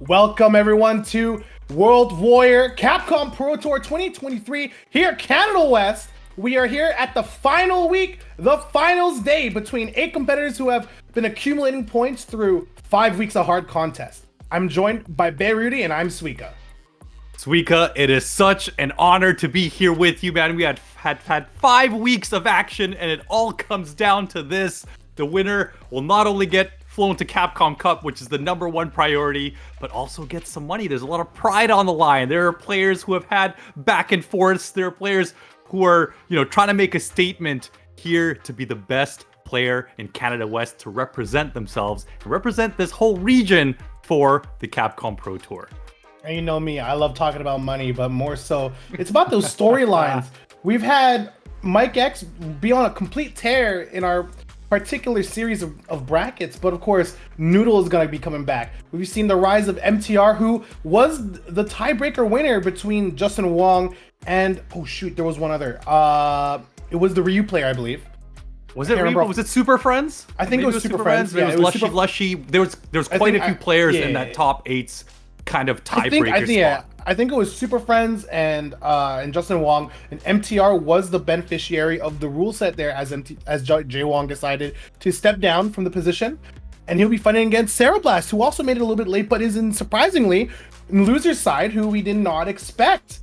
Welcome everyone to World Warrior Capcom Pro Tour 2023 here at Canada West. We are here at the final week, the finals day between 8 competitors who have been accumulating points through 5 weeks of hard contest. I'm joined by Rudy and I'm Suika. Suika, it is such an honor to be here with you, man. We had 5 weeks of action and it all comes down to this. The winner will not only get flown to Capcom Cup, which is the #1 priority, but also get some money. There's a lot of pride on the line. There are players who have had back and forths. There are players who are, trying to make a statement here to be the best player in Canada West, to represent themselves and represent this whole region for the Capcom Pro Tour. And you know me, I love talking about money, but more so, it's about those storylines. We've had Mike X be on a complete tear in our particular series of brackets, but of course Noodle is going to be coming back. We've seen the rise of MTR, who was the tiebreaker winner between Justin Wong and there was one other. It was the Ryu player, I believe. Was it Ryu? Was it Super Friends? I think it was Super Friends. Yeah, it was Lushy. There was quite a few players in that top 8's kind of tiebreaker spot. I think it was Super Friends and Justin Wong, and MTR was the beneficiary of the rule set there as Jay Wong decided to step down from the position, and he'll be fighting against Sarah Blast, who also made it a little bit late, but is surprisingly in loser's side, who we did not expect.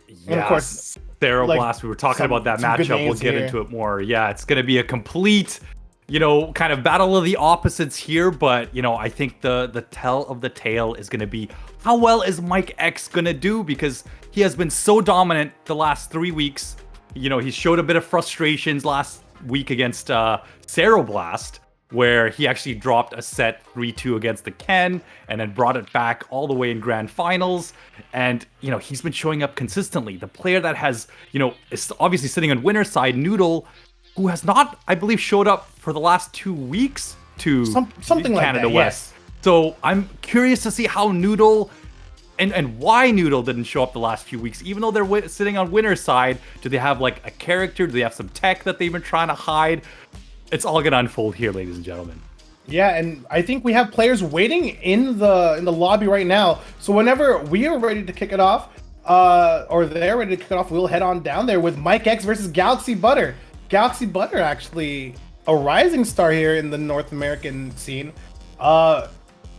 Yeah, and of course, Sarah Blast. We were talking about that matchup. We'll get into it more. Yeah, it's going to be a complete, kind of battle of the opposites here, but I think the tell of the tale is going to be how well is Mike X going to do, because he has been so dominant the last 3 weeks. He showed a bit of frustrations last week against Sarah Blast, where he actually dropped a set 3-2 against the Ken and then brought it back all the way in grand finals. And he's been showing up consistently. The player that has is obviously sitting on winner's side, Noodle, who has not, I believe, showed up for the last 2 weeks to something like Canada that, West. Yes. So I'm curious to see how Noodle and why Noodle didn't show up the last few weeks, even though they're sitting on winner's side. Do they have like a character? Do they have some tech that they've been trying to hide? It's all gonna unfold here, ladies and gentlemen. Yeah, and I think we have players waiting in the lobby right now. So whenever we are ready to kick it off, or they're ready to kick it off, we'll head on down there with Mike X versus Galaxy Butter. Galaxy Butter, actually a rising star here in the North American scene.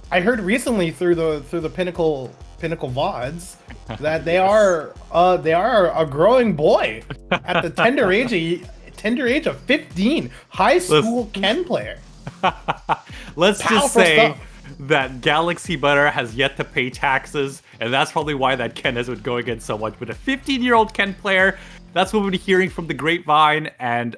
I heard recently through the Pinnacle VODs that they are a growing boy at the tender age of 15, high school Ken player. Let's just say that Galaxy Butter has yet to pay taxes, and that's probably why that Ken has been going in so much. But a 15-year-old Ken player, that's what we've been hearing from the grapevine, and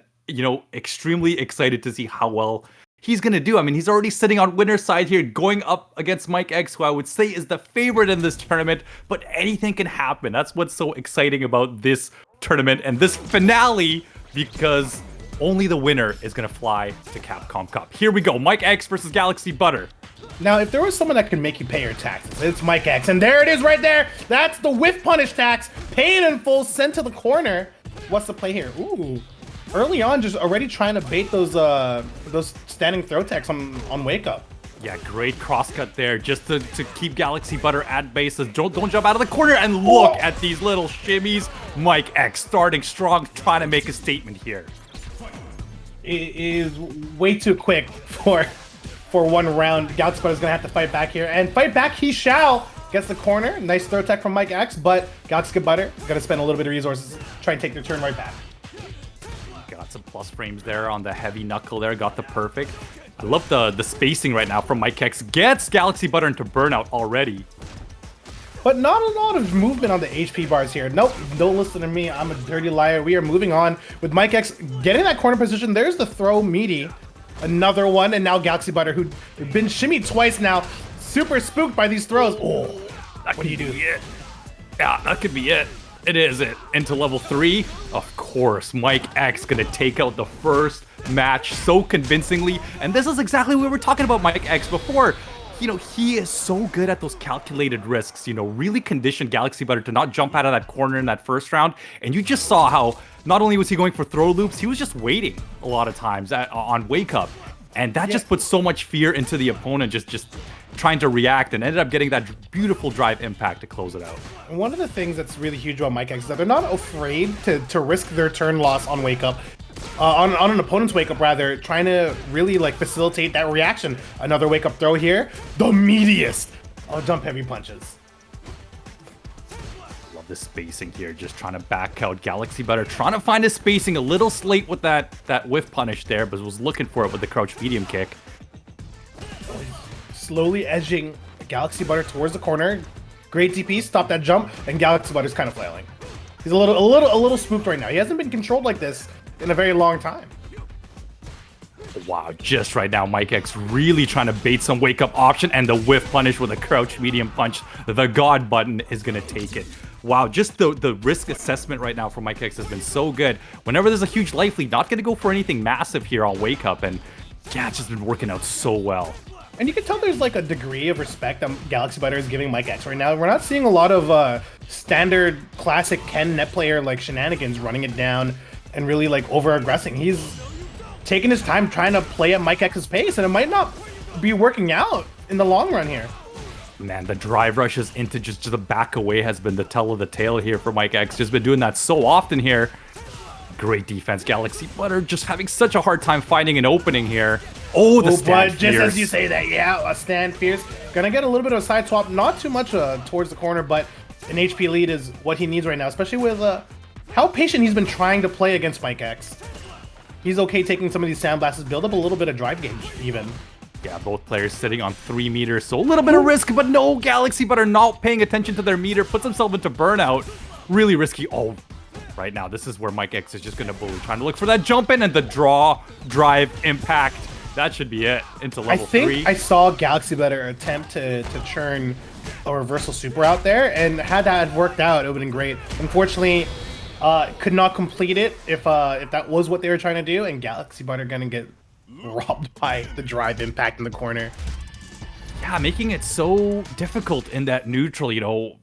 extremely excited to see how well he's gonna do. I mean, he's already sitting on winner's side here, going up against Mike X, who I would say is the favorite in this tournament, but anything can happen. That's what's so exciting about this tournament and this finale, because only the winner is gonna fly to Capcom Cup. Here we go, Mike X versus Galaxy Butter. Now, if there was someone that can make you pay your taxes, it's Mike X. And there it is right there. That's the whiff punish tax, paid in full, sent to the corner. What's the play here? Ooh. Early on, just already trying to bait those standing throw attacks on Wake Up. Yeah, great crosscut there, just to keep Galaxy Butter at base. Don't jump out of the corner, and look at these little shimmies. Mike X starting strong, trying to make a statement here. It is way too quick for one round. Galaxy Butter's gonna have to fight back here, and fight back he shall. Gets the corner, nice throw attack from Mike X, but Galaxy Butter is gonna spend a little bit of resources, try and take their turn right back. Got some plus frames there on the heavy knuckle there, got the perfect. I love the spacing right now from Mike X. Gets Galaxy Butter into burnout already. But not a lot of movement on the HP bars here. Nope, don't listen to me, I'm a dirty liar. We are moving on with Mike X getting that corner position. There's the throw meaty. Another one, and now Galaxy Butter, who'd been shimmied twice now, super spooked by these throws. Oh, what do you do? Yeah, that could be it. It is it. Into level 3. Of course, Mike X gonna take out the first match so convincingly. And this is exactly what we were talking about Mike X before. He is so good at those calculated risks, really conditioned Galaxy Butter to not jump out of that corner in that first round. And you just saw how not only was he going for throw loops, he was just waiting a lot of times on Wake Up. And that just puts so much fear into the opponent, just trying to react and ended up getting that beautiful drive impact to close it out. One of the things that's really huge about Mike X is that they're not afraid to risk their turn loss on wake up. On an opponent's wake up, rather, trying to really like facilitate that reaction. Another wake up throw here. The meatiest. Oh, jump heavy punches. Love the spacing here. Just trying to back out Galaxy Butter. Trying to find his spacing a little slate with that whiff punish there, but was looking for it with the crouch medium kick. Slowly edging Galaxy Butter towards the corner. Great DP, stop that jump, and Galaxy Butter's kind of flailing. He's a little spooked right now. He hasn't been controlled like this in a very long time. Wow, just right now, Mike X really trying to bait some wake-up option, and the whiff punish with a crouch medium punch. The God button is going to take it. Wow, just the risk assessment right now for Mike X has been so good. Whenever there's a huge life lead, not going to go for anything massive here on wake-up, and yeah, it's just been working out so well. And you can tell there's like a degree of respect that Galaxy Butter is giving Mike X right now. We're not seeing a lot of standard classic Ken net player like shenanigans running it down and really like over-aggressing. He's taking his time trying to play at Mike X's pace, and it might not be working out in the long run here. Man, the drive rushes into just the back away has been the tell of the tale here for Mike X. Just been doing that so often here. Great defense. Galaxy Butter just having such a hard time finding an opening here. Oh, the stand fierce. Just as you say that, yeah, a stand fierce. Gonna get a little bit of a side swap, not too much towards the corner, but an HP lead is what he needs right now, especially with how patient he's been trying to play against Mike X. He's okay taking some of these sandblasts, build up a little bit of drive gauge even. Yeah, both players sitting on 3 meters, so a little bit of risk, but no, Galaxy Butter not paying attention to their meter, puts himself into burnout. Really risky. Oh, right now, this is where Mike X is just going to bully, trying to look for that jump in and the draw, drive, impact. That should be it into level 3. I think I saw Galaxy Butter attempt to churn a reversal super out there, and had that worked out, it would have been great. Unfortunately, could not complete it if that was what they were trying to do, and Galaxy Butter gonna get robbed by the drive impact in the corner. Yeah, making it so difficult in that neutral, you know,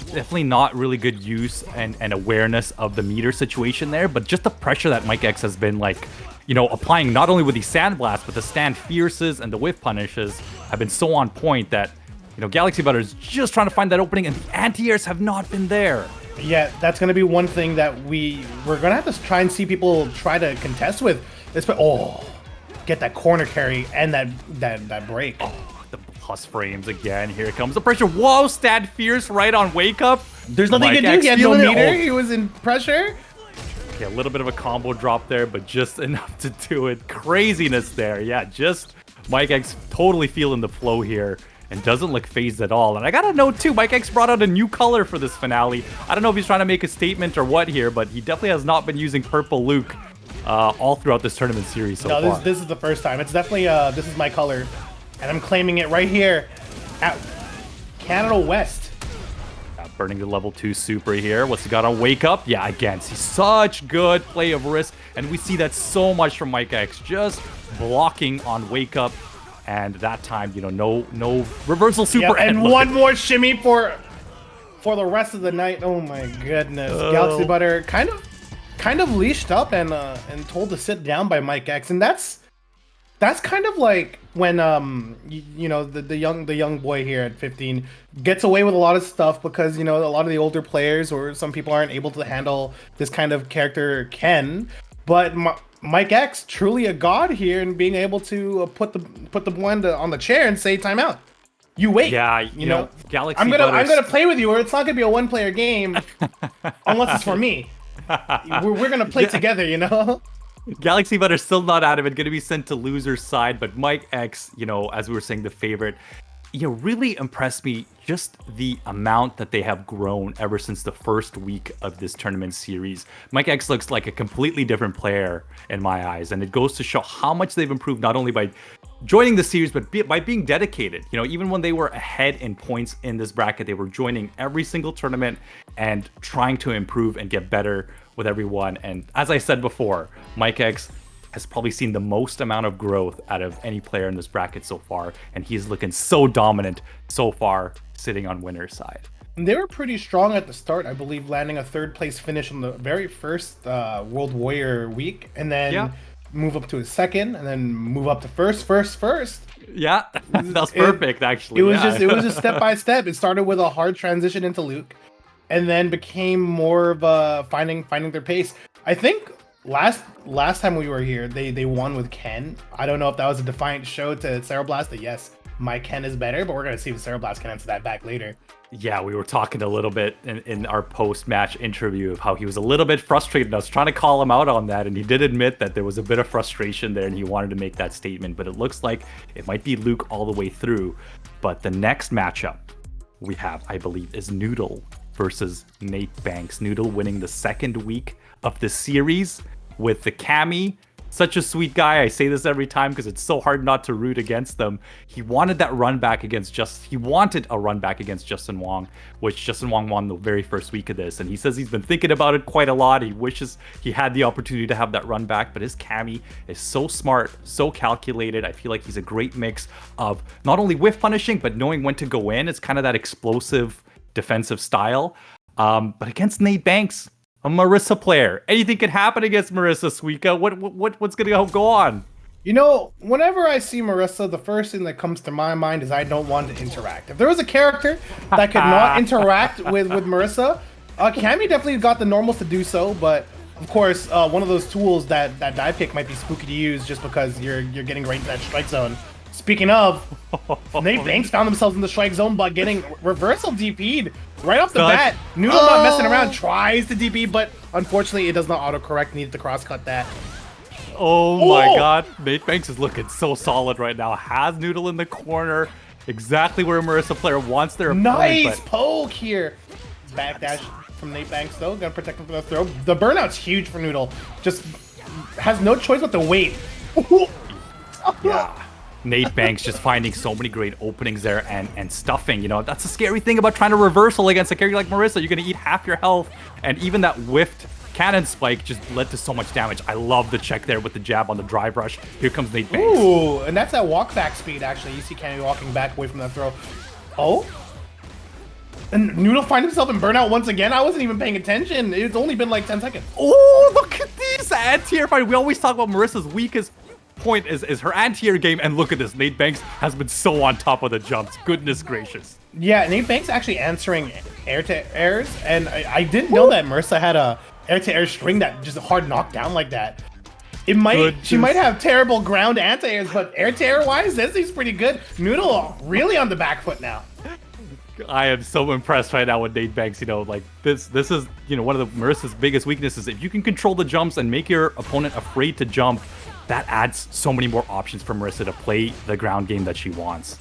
definitely not really good use and awareness of the meter situation there, but just the pressure that Mike X has been like, you know, applying not only with these sandblasts, but the stand fierces and the whiff punishes have been so on point that, you know, Galaxy Butter is just trying to find that opening, and the anti-airs have not been there. Yeah, that's going to be one thing that we're going to have to try and see people try to contest with. Oh, get that corner carry and that break. Oh, the plus frames again. Here comes the pressure. Whoa, stand fierce right on wake up. There's nothing you can do. He had no meter. He was in pressure. Okay, a little bit of a combo drop there, but just enough to do it. Craziness there. Yeah, just Mike X totally feeling the flow here and doesn't look phased at all. And I gotta note too, Mike X brought out a new color for this finale. I don't know if he's trying to make a statement or what here, but he definitely has not been using purple Luke all throughout this tournament series so far. This is the first time. It's definitely, this is my color. And I'm claiming it right here at Canada West. Burning the level 2 super here. What's he got on wake up? Yeah, again, see such good play of risk. And we see that so much from Mike X. Just blocking on wake up. And that time, you know, no reversal super. Yep, and one more shimmy for the rest of the night. Oh my goodness. Oh. Galaxy Butter kind of leashed up and told to sit down by Mike X. And that's kind of like when you know, the young boy here at 15 gets away with a lot of stuff because, you know, a lot of the older players or some people aren't able to handle this kind of character Ken. But Mike X, truly a god here, and being able to put the blend on the chair and say timeout. You wait. Yeah, you know, Galaxy. I'm gonna play with you, or it's not gonna be a one-player game unless it's for me. We're gonna play together, you know. Galaxy Butter still not out of it, going to be sent to loser's side, but Mike X, you know, as we were saying, the favorite, you know, really impressed me just the amount that they have grown ever since the first week of this tournament series. Mike X looks like a completely different player in my eyes, and it goes to show how much they've improved, not only by joining the series, but by being dedicated. You know, even when they were ahead in points in this bracket, they were joining every single tournament and trying to improve and get better with everyone. And as I said before, Mike X has probably seen the most amount of growth out of any player in this bracket so far, and he's looking so dominant so far, sitting on winner's side. They were pretty strong at the start, I believe, landing a third place finish on the very first World Warrior week, and then move up to his second, and then move up to first. Yeah, that's perfect. Actually, it was just step by step. It started with a hard transition into Luke, and then became more of a finding their pace. I think last time we were here, they won with Ken. I don't know if that was a defiant show to Cereblast that yes, my Ken is better, but we're gonna see if Cereblast can answer that back later. Yeah, we were talking a little bit in our post-match interview of how he was a little bit frustrated. I was trying to call him out on that, and he did admit that there was a bit of frustration there, and he wanted to make that statement. But it looks like it might be Luke all the way through. But the next matchup we have, I believe, is Noodle versus Nate Banks. Noodle winning the second week of the series with the Cammy. Such a sweet guy. I say this every time because it's so hard not to root against them. He wanted that run back against He wanted a run back against Justin Wong, which Justin Wong won the very first week of this. And he says he's been thinking about it quite a lot. He wishes he had the opportunity to have that run back, but his Cammy is so smart, so calculated. I feel like he's a great mix of not only whiff punishing, but knowing when to go in. It's kind of that explosive defensive style. But against Nate Banks, a Marissa player. Anything can happen against Marissa, Suika. What's gonna go on? You know, whenever I see Marissa, the first thing that comes to my mind is I don't want to interact. If there was a character that could not interact with Marissa, Cammy definitely got the normals to do so, but of course, one of those tools that dive kick might be spooky to use just because you're getting right into that strike zone. Speaking of, Nate Banks found themselves in the strike zone by getting reversal DP'd right off the bat. Noodle not messing around, tries to DP, but unfortunately it does not autocorrect. Needed to cross-cut that. Oh my god, Nate Banks is looking so solid right now. Has Noodle in the corner, exactly where Marissa player wants their opponent. Nice poke here. Backdash from Nate Banks though, gotta protect him from the throw. The burnout's huge for Noodle. Just has no choice but to wait. Yeah. Nate Banks just finding so many great openings there and stuffing. You know, that's the scary thing about trying to reversal against a character like Marissa. You're going to eat half your health, and even that whiffed cannon spike just led to so much damage. I love the check there with the jab on the drive rush. Here comes Nate Banks. Ooh, and that's that walk back speed, actually. You see Cammy walking back away from that throw. Oh? And Noodle find himself in burnout once again? I wasn't even paying attention. It's only been like 10 seconds. Oh, look at these anti-air fight. We always talk about Marissa's weakest point is her anti-air game, and look at this. Nate Banks has been so on top of the jumps. Goodness gracious. Yeah, Nate Banks actually answering air-to-airs, and I didn't know that Marissa had a air-to-air string that just hard knockdown like that. She might have terrible ground anti-airs, but air-to-air wise, this is pretty good. Noodle really on the back foot now. I am so impressed right now with Nate Banks. You know, like this is, you know, one of Marissa's biggest weaknesses. If you can control the jumps and make your opponent afraid to jump, that adds so many more options for Marissa to play the ground game that she wants.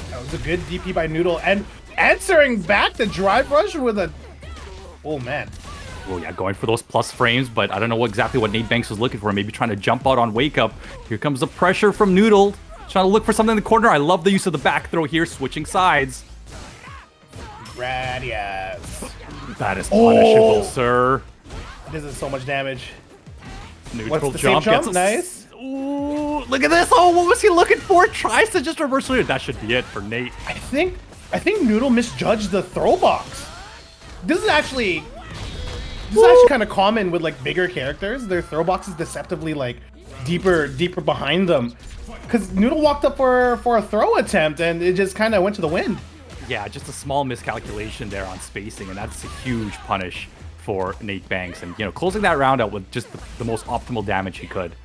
That was a good DP by Noodle, and answering back the drive rush with a... Oh, man. Well, yeah, going for those plus frames, but I don't know exactly what Nate Banks was looking for. Maybe trying to jump out on Wake Up. Here comes the pressure from Noodle. Trying to look for something in the corner. I love the use of the back throw here, switching sides. Radius. That is punishable, sir. This is so much damage. Neutral jump gets a... Nice. Ooh, look at this. Oh, what was he looking for? Tries to just reverse it. That should be it for Nate. I think Noodle misjudged the throw box. This is actually kind of common with like bigger characters. Their throw box is deceptively like deeper behind them. Because Noodle walked up for a throw attempt and it just kind of went to the wind. Yeah, just a small miscalculation there on spacing, and that's a huge punish for Nate Banks. And, you know, closing that round out with just the most optimal damage he could.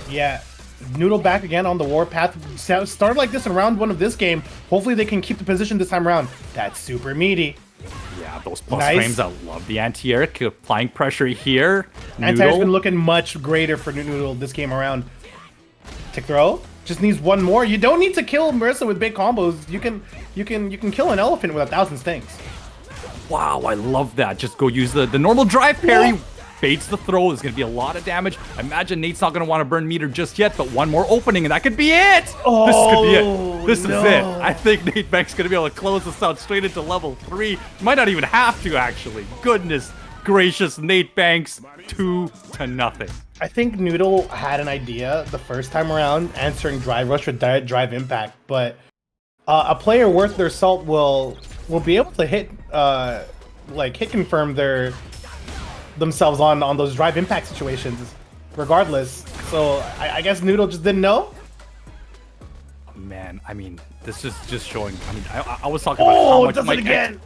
Yeah, Noodle back again on the warpath. Started like this in round one of this game. Hopefully they can keep the position this time around. That's super meaty. Yeah, those plus frames. I love the anti-air. Applying pressure here. Anti-air's been looking much greater for Noodle this game around. Tick throw. Just needs one more. You don't need to kill Marissa with big combos. You can kill an elephant with 1,000 stings. Wow, I love that. Just go use the normal drive parry. Whoa. Baits the throw. There's going to be a lot of damage. I imagine Nate's not going to want to burn meter just yet, but one more opening, and that could be it. Oh, this could be it. This is it. I think Nate Banks is going to be able to close this out straight into level 3. Might not even have to, actually. Goodness gracious, Nate Banks, 2-0. I think Noodle had an idea the first time around, answering drive rush with drive impact, but a player worth their salt will be able to hit confirm themselves on those drive impact situations regardless, So I guess Noodle just didn't know. Man, I mean, this is just showing. I mean, I was talking about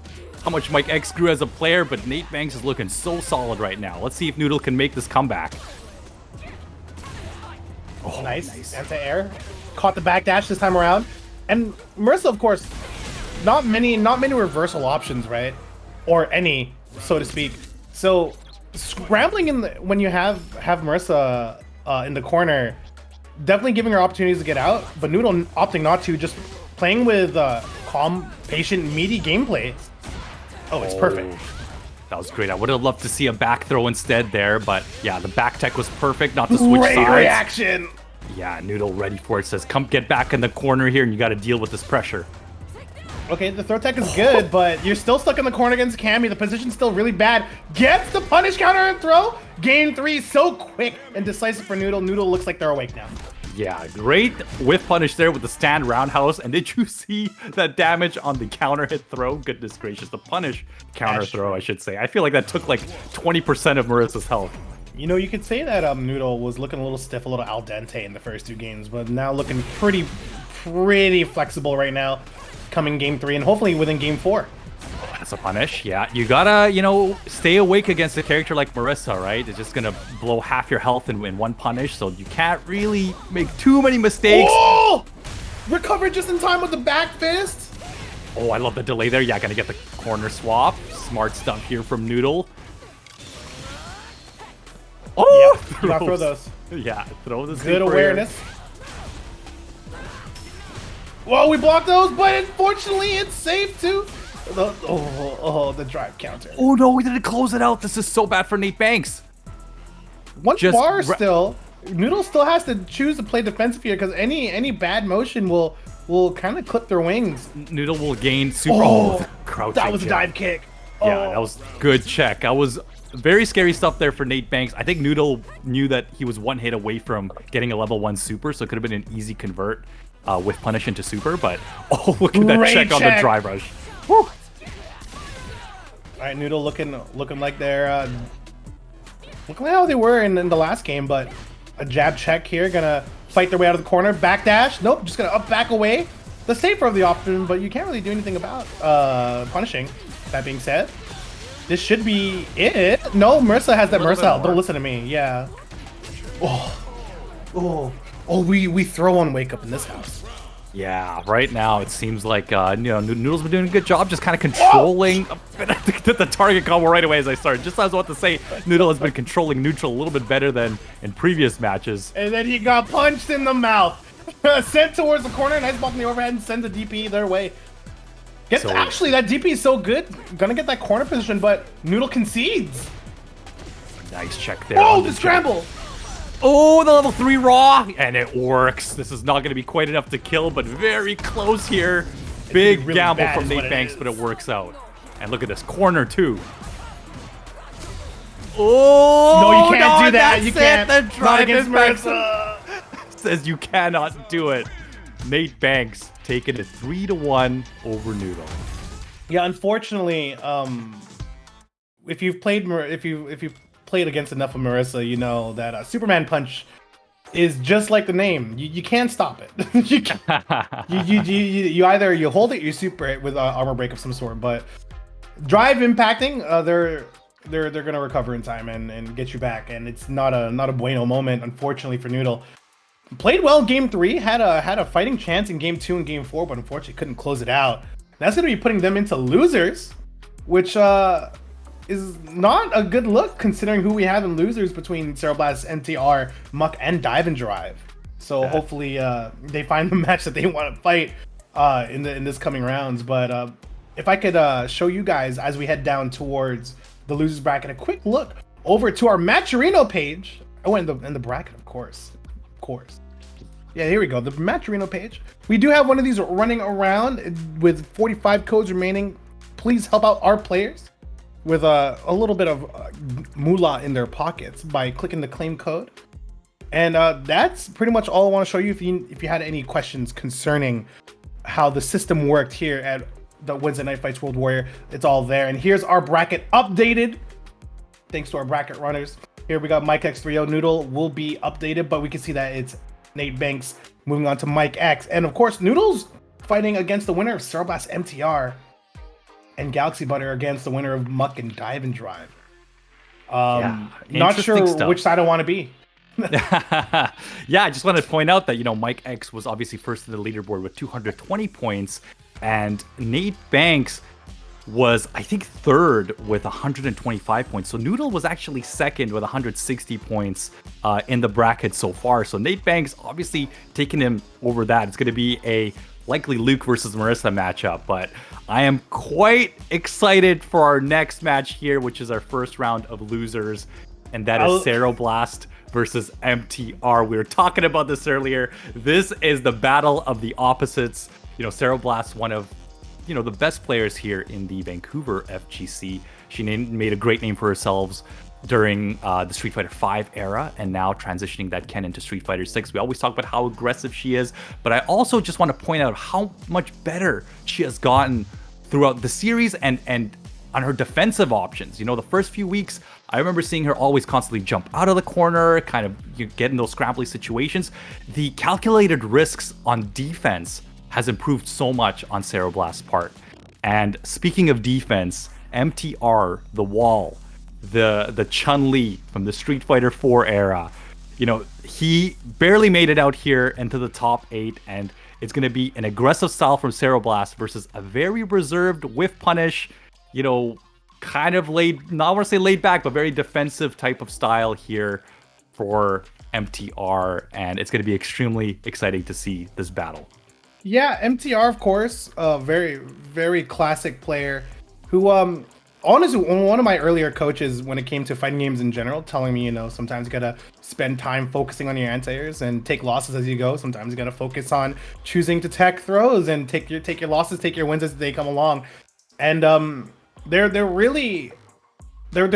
how much Mike X grew as a player, but Nate Banks is looking so solid right now. Let's see if Noodle can make this comeback. Oh, nice. Anti-air. Caught the backdash this time around. And Marissa, of course, not many reversal options, right? Or any, so to speak. So scrambling when you have Marissa in the corner, definitely giving her opportunities to get out, but Noodle opting not to, just playing with calm, patient, meaty gameplay. Oh, it's perfect. That was great. I would have loved to see a back throw instead there, but yeah, the back tech was perfect, not to switch sides. Great reaction! Yeah, Noodle ready for it. Says, come get back in the corner here, and you got to deal with this pressure. Okay, the throw tech is good, but you're still stuck in the corner against Cammy. The position's still really bad. Gets the punish counter and throw. Game 3 so quick and decisive for Noodle. Noodle looks like they're awake now. Yeah, great whiff punish there with the stand roundhouse. And did you see that damage on the counter hit throw? Goodness gracious, the punish counter throw, I should say. I feel like that took like 20% of Marissa's health. You know, you could say that Noodle was looking a little stiff, a little al dente in the first 2 games, but now looking pretty flexible right now. Coming game 3 and hopefully within game 4. That's a punish. Yeah, you gotta, you know, stay awake against a character like Marissa, right? It's just gonna blow half your health in one punish, so you can't really make too many mistakes. Oh! Recovered just in time with the back fist. Oh, I love the delay there. Yeah, gonna get the corner swap. Smart stuff here from Noodle. Oh! Yeah, you gotta throw those. Yeah, throw the good awareness. Whoa, we blocked those, but unfortunately it's safe too. The drive counter. Oh no, we didn't close it out. This is so bad for Nate Banks. One bar still. Noodle still has to choose to play defensive here because any bad motion will kind of clip their wings. Noodle will gain super. Crouching. That was a dive kick. Yeah, that was good check. That was very scary stuff there for Nate Banks. I think Noodle knew that he was 1 hit away from getting a level 1 super, so it could have been an easy convert with punish into super. But look at that check on the drive rush. Woo. All right, Noodle looking like they're looking like how they were in the last game, but a jab check here, gonna fight their way out of the corner. Backdash, nope, just gonna back away. The safer of the option, but you can't really do anything about punishing. That being said, this should be it. No, Marissa has that Marissa. Don't listen to me. Yeah. We throw on wake up in this house. Yeah, right now it seems like Noodle's been doing a good job just kind of controlling the target combo right away as I started. Just as I was about to say, Noodle has been controlling neutral a little bit better than in previous matches. And then he got punched in the mouth. Sent towards the corner, nice ball from the overhead and sends a DP their way. Actually, that DP is so good. Gonna get that corner position, but Noodle concedes. Nice check there. Oh, the scramble. Oh, the level 3 raw, and it works. This is not going to be quite enough to kill, but very close here. Big really gamble from Nate Banks, but it works out. And look at this corner too. Oh, no, you can't do that. You can't. The drive against says you cannot do it. Nate Banks taking it 3-1 over Noodle. Yeah, unfortunately, if you've played against enough of Marissa, you know that Superman Punch is just like the name. You can't stop it. you either you hold it, you super it with armor break of some sort. But drive impacting, they're gonna recover in time and get you back. And it's not a bueno moment, unfortunately for Noodle. Played well in game 3, had a fighting chance in game 2 and game 4, but unfortunately couldn't close it out. That's gonna be putting them into losers, which is not a good look considering who we have in losers between Cereblast, NTR, Muck, and Dive and Drive. So hopefully they find the match that they want to fight in this coming rounds. But if I could show you guys as we head down towards the losers bracket, a quick look over to our Matcherino page. Oh, and the bracket, of course. Yeah, here we go. The Matcherino page. We do have one of these running around with 45 codes remaining. Please help out our players with a little bit of moolah in their pockets by clicking the claim code. And that's pretty much all I want to show you. If you had any questions concerning how the system worked here at the Weds Night Fights World Warrior, it's all there. And here's our bracket updated, thanks to our bracket runners. Here we got Mike X 3-0. Noodle will be updated, but we can see that it's Nate Banks moving on to Mike X. And of course, Noodle's fighting against the winner of Ceroblast MTR, and Galaxy Butter against the winner of Muck and Dive and Drive. Not sure which side I want to be. Yeah, I just wanted to point out that, Mike X was obviously first in the leaderboard with 220 points, and Nate Banks was, I think, third with 125 points. So Noodle was actually second with 160 points in the bracket so far. So Nate Banks obviously taking him over that. It's going to be a likely Luke versus Marissa matchup, but I am quite excited for our next match here, which is our first round of losers, and that is Ceroblast versus MTR. We were talking about this earlier. This is the battle of the opposites. Ceroblast, one of the best players here in the Vancouver FGC. She made a great name for herself during the Street Fighter V era, and now transitioning that Ken into Street Fighter 6. We always talk about how aggressive she is, but I also just want to point out how much better she has gotten throughout the series and on her defensive options. The first few weeks, I remember seeing her always constantly jump out of the corner, kind of get in those scrambly situations. The calculated risks on defense has improved so much on Ceroblast's part. And speaking of defense, MTR, the Wall, the Chun-Li from the Street Fighter 4 era, he barely made it out here into the top 8, and it's going to be an aggressive style from Ceroblast versus a very reserved whiff punish, kind of not want to say laid back, but very defensive type of style here for MTR, and it's going to be extremely exciting to see this battle. Yeah, MTR, of course, a very, very classic player who, honestly, one of my earlier coaches when it came to fighting games in general, telling me, sometimes you gotta spend time focusing on your anti-airs and take losses as you go. Sometimes you gotta focus on choosing to tech throws and take your losses, take your wins as they come along. And they're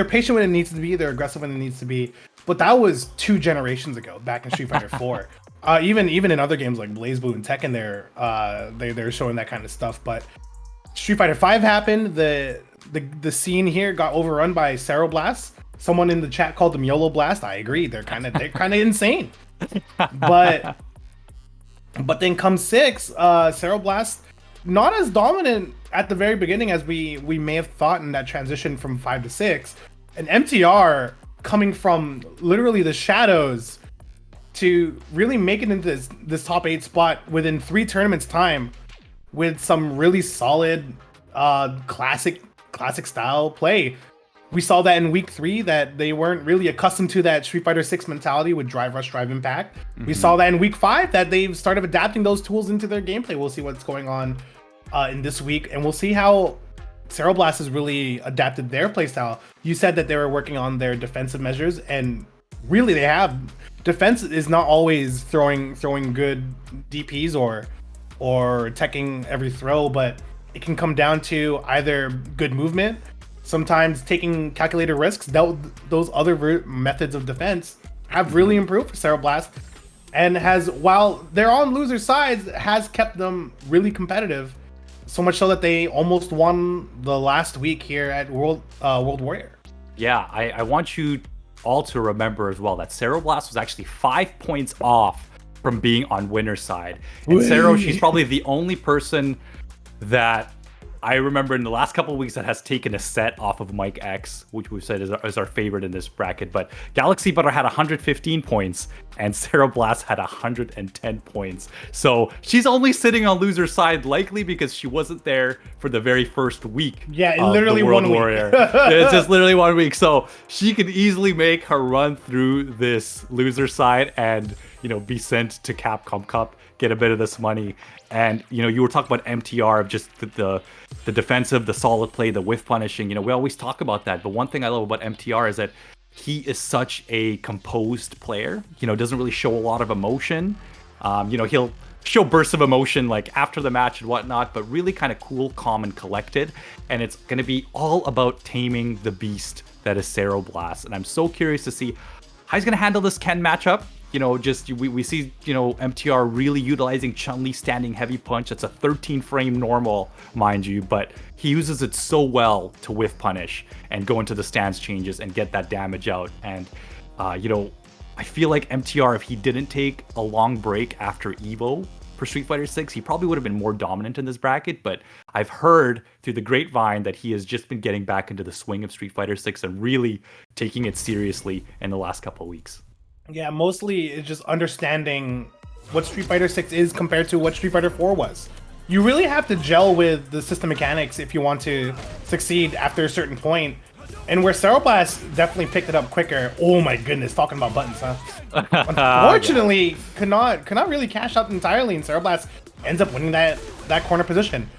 patient when it needs to be, they're aggressive when it needs to be. But that was 2 generations ago, back in Street Fighter 4. Even in other games like BlazBlue and Tekken, they're showing that kind of stuff. But Street Fighter 5 happened. The scene here got overrun by Ceroblast. Someone in the chat called them YOLO Blast. I agree. They're kind of insane. But then comes 6. Ceroblast not as dominant at the very beginning as we may have thought in that transition from 5 to 6. And MTR coming from literally the shadows to really make it into this top 8 spot within 3 tournaments time with some really solid classic style play. We saw that in week 3 that they weren't really accustomed to that Street Fighter 6 mentality with Drive Rush, Drive Impact. Mm-hmm. We saw that in week 5 that they've started adapting those tools into their gameplay. We'll see what's going on in this week, and we'll see how Ceroblast has really adapted their playstyle. You said that they were working on their defensive measures, and really they have. Defense is not always throwing good DPs or teching every throw, but it can come down to either good movement, sometimes taking calculated risks. Those other methods of defense have really improved for Ceroblast, and while they're on loser sides, has kept them really competitive. So much so that they almost won the last week here at World Warrior. Yeah, I want you all to remember as well that Ceroblast was actually 5 points off from being on winner's side. And Cero, she's probably the only person that I remember in the last couple of weeks that has taken a set off of Mike X, which we've said is our favorite in this bracket. But Galaxy Butter had 115 points and Ceroblast had 110 points. So she's only sitting on loser side, likely because she wasn't there for the very first week. Yeah, literally World 1 week. Warrior. It's just literally 1 week. So she could easily make her run through this loser side and, be sent to Capcom Cup, get a bit of this money. And, you were talking about MTR, of just the defensive, the solid play, the whiff punishing. We always talk about that. But one thing I love about MTR is that he is such a composed player, doesn't really show a lot of emotion. He'll show bursts of emotion like after the match and whatnot, but really kind of cool, calm, and collected. And it's going to be all about taming the beast that is Ceroblast. And I'm so curious to see how he's going to handle this Ken matchup. We see, MTR really utilizing Chun-Li standing heavy punch. That's a 13 frame normal, mind you, but he uses it so well to whiff punish and go into the stance changes and get that damage out. And, You know, I feel like MTR, if he didn't take a long break after Evo for Street Fighter 6, he probably would have been more dominant in this bracket. But I've heard through the grapevine that he has just been getting back into the swing of Street Fighter 6 and really taking it seriously in the last couple of weeks. Yeah, mostly it's just understanding what Street Fighter 6 is compared to what Street Fighter 4 was. You really have to gel with the system mechanics if you want to succeed after a certain point. And where Ceroblast definitely picked it up quicker. Oh my goodness, talking about buttons, huh? Unfortunately, yeah. could not really cash out entirely, and Ceroblast ends up winning that corner position.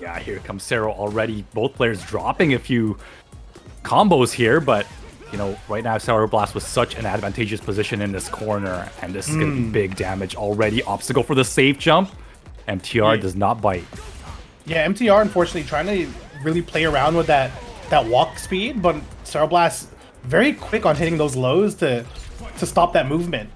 Yeah, here comes Cero already. Both players dropping a few combos here, but you know, right now Ceroblast was such an advantageous position in this corner, and this is gonna be big damage already. Obstacle for the safe jump. MTR does not bite. Yeah, MTR unfortunately trying to really play around with that walk speed, but Ceroblast very quick on hitting those lows to stop that movement.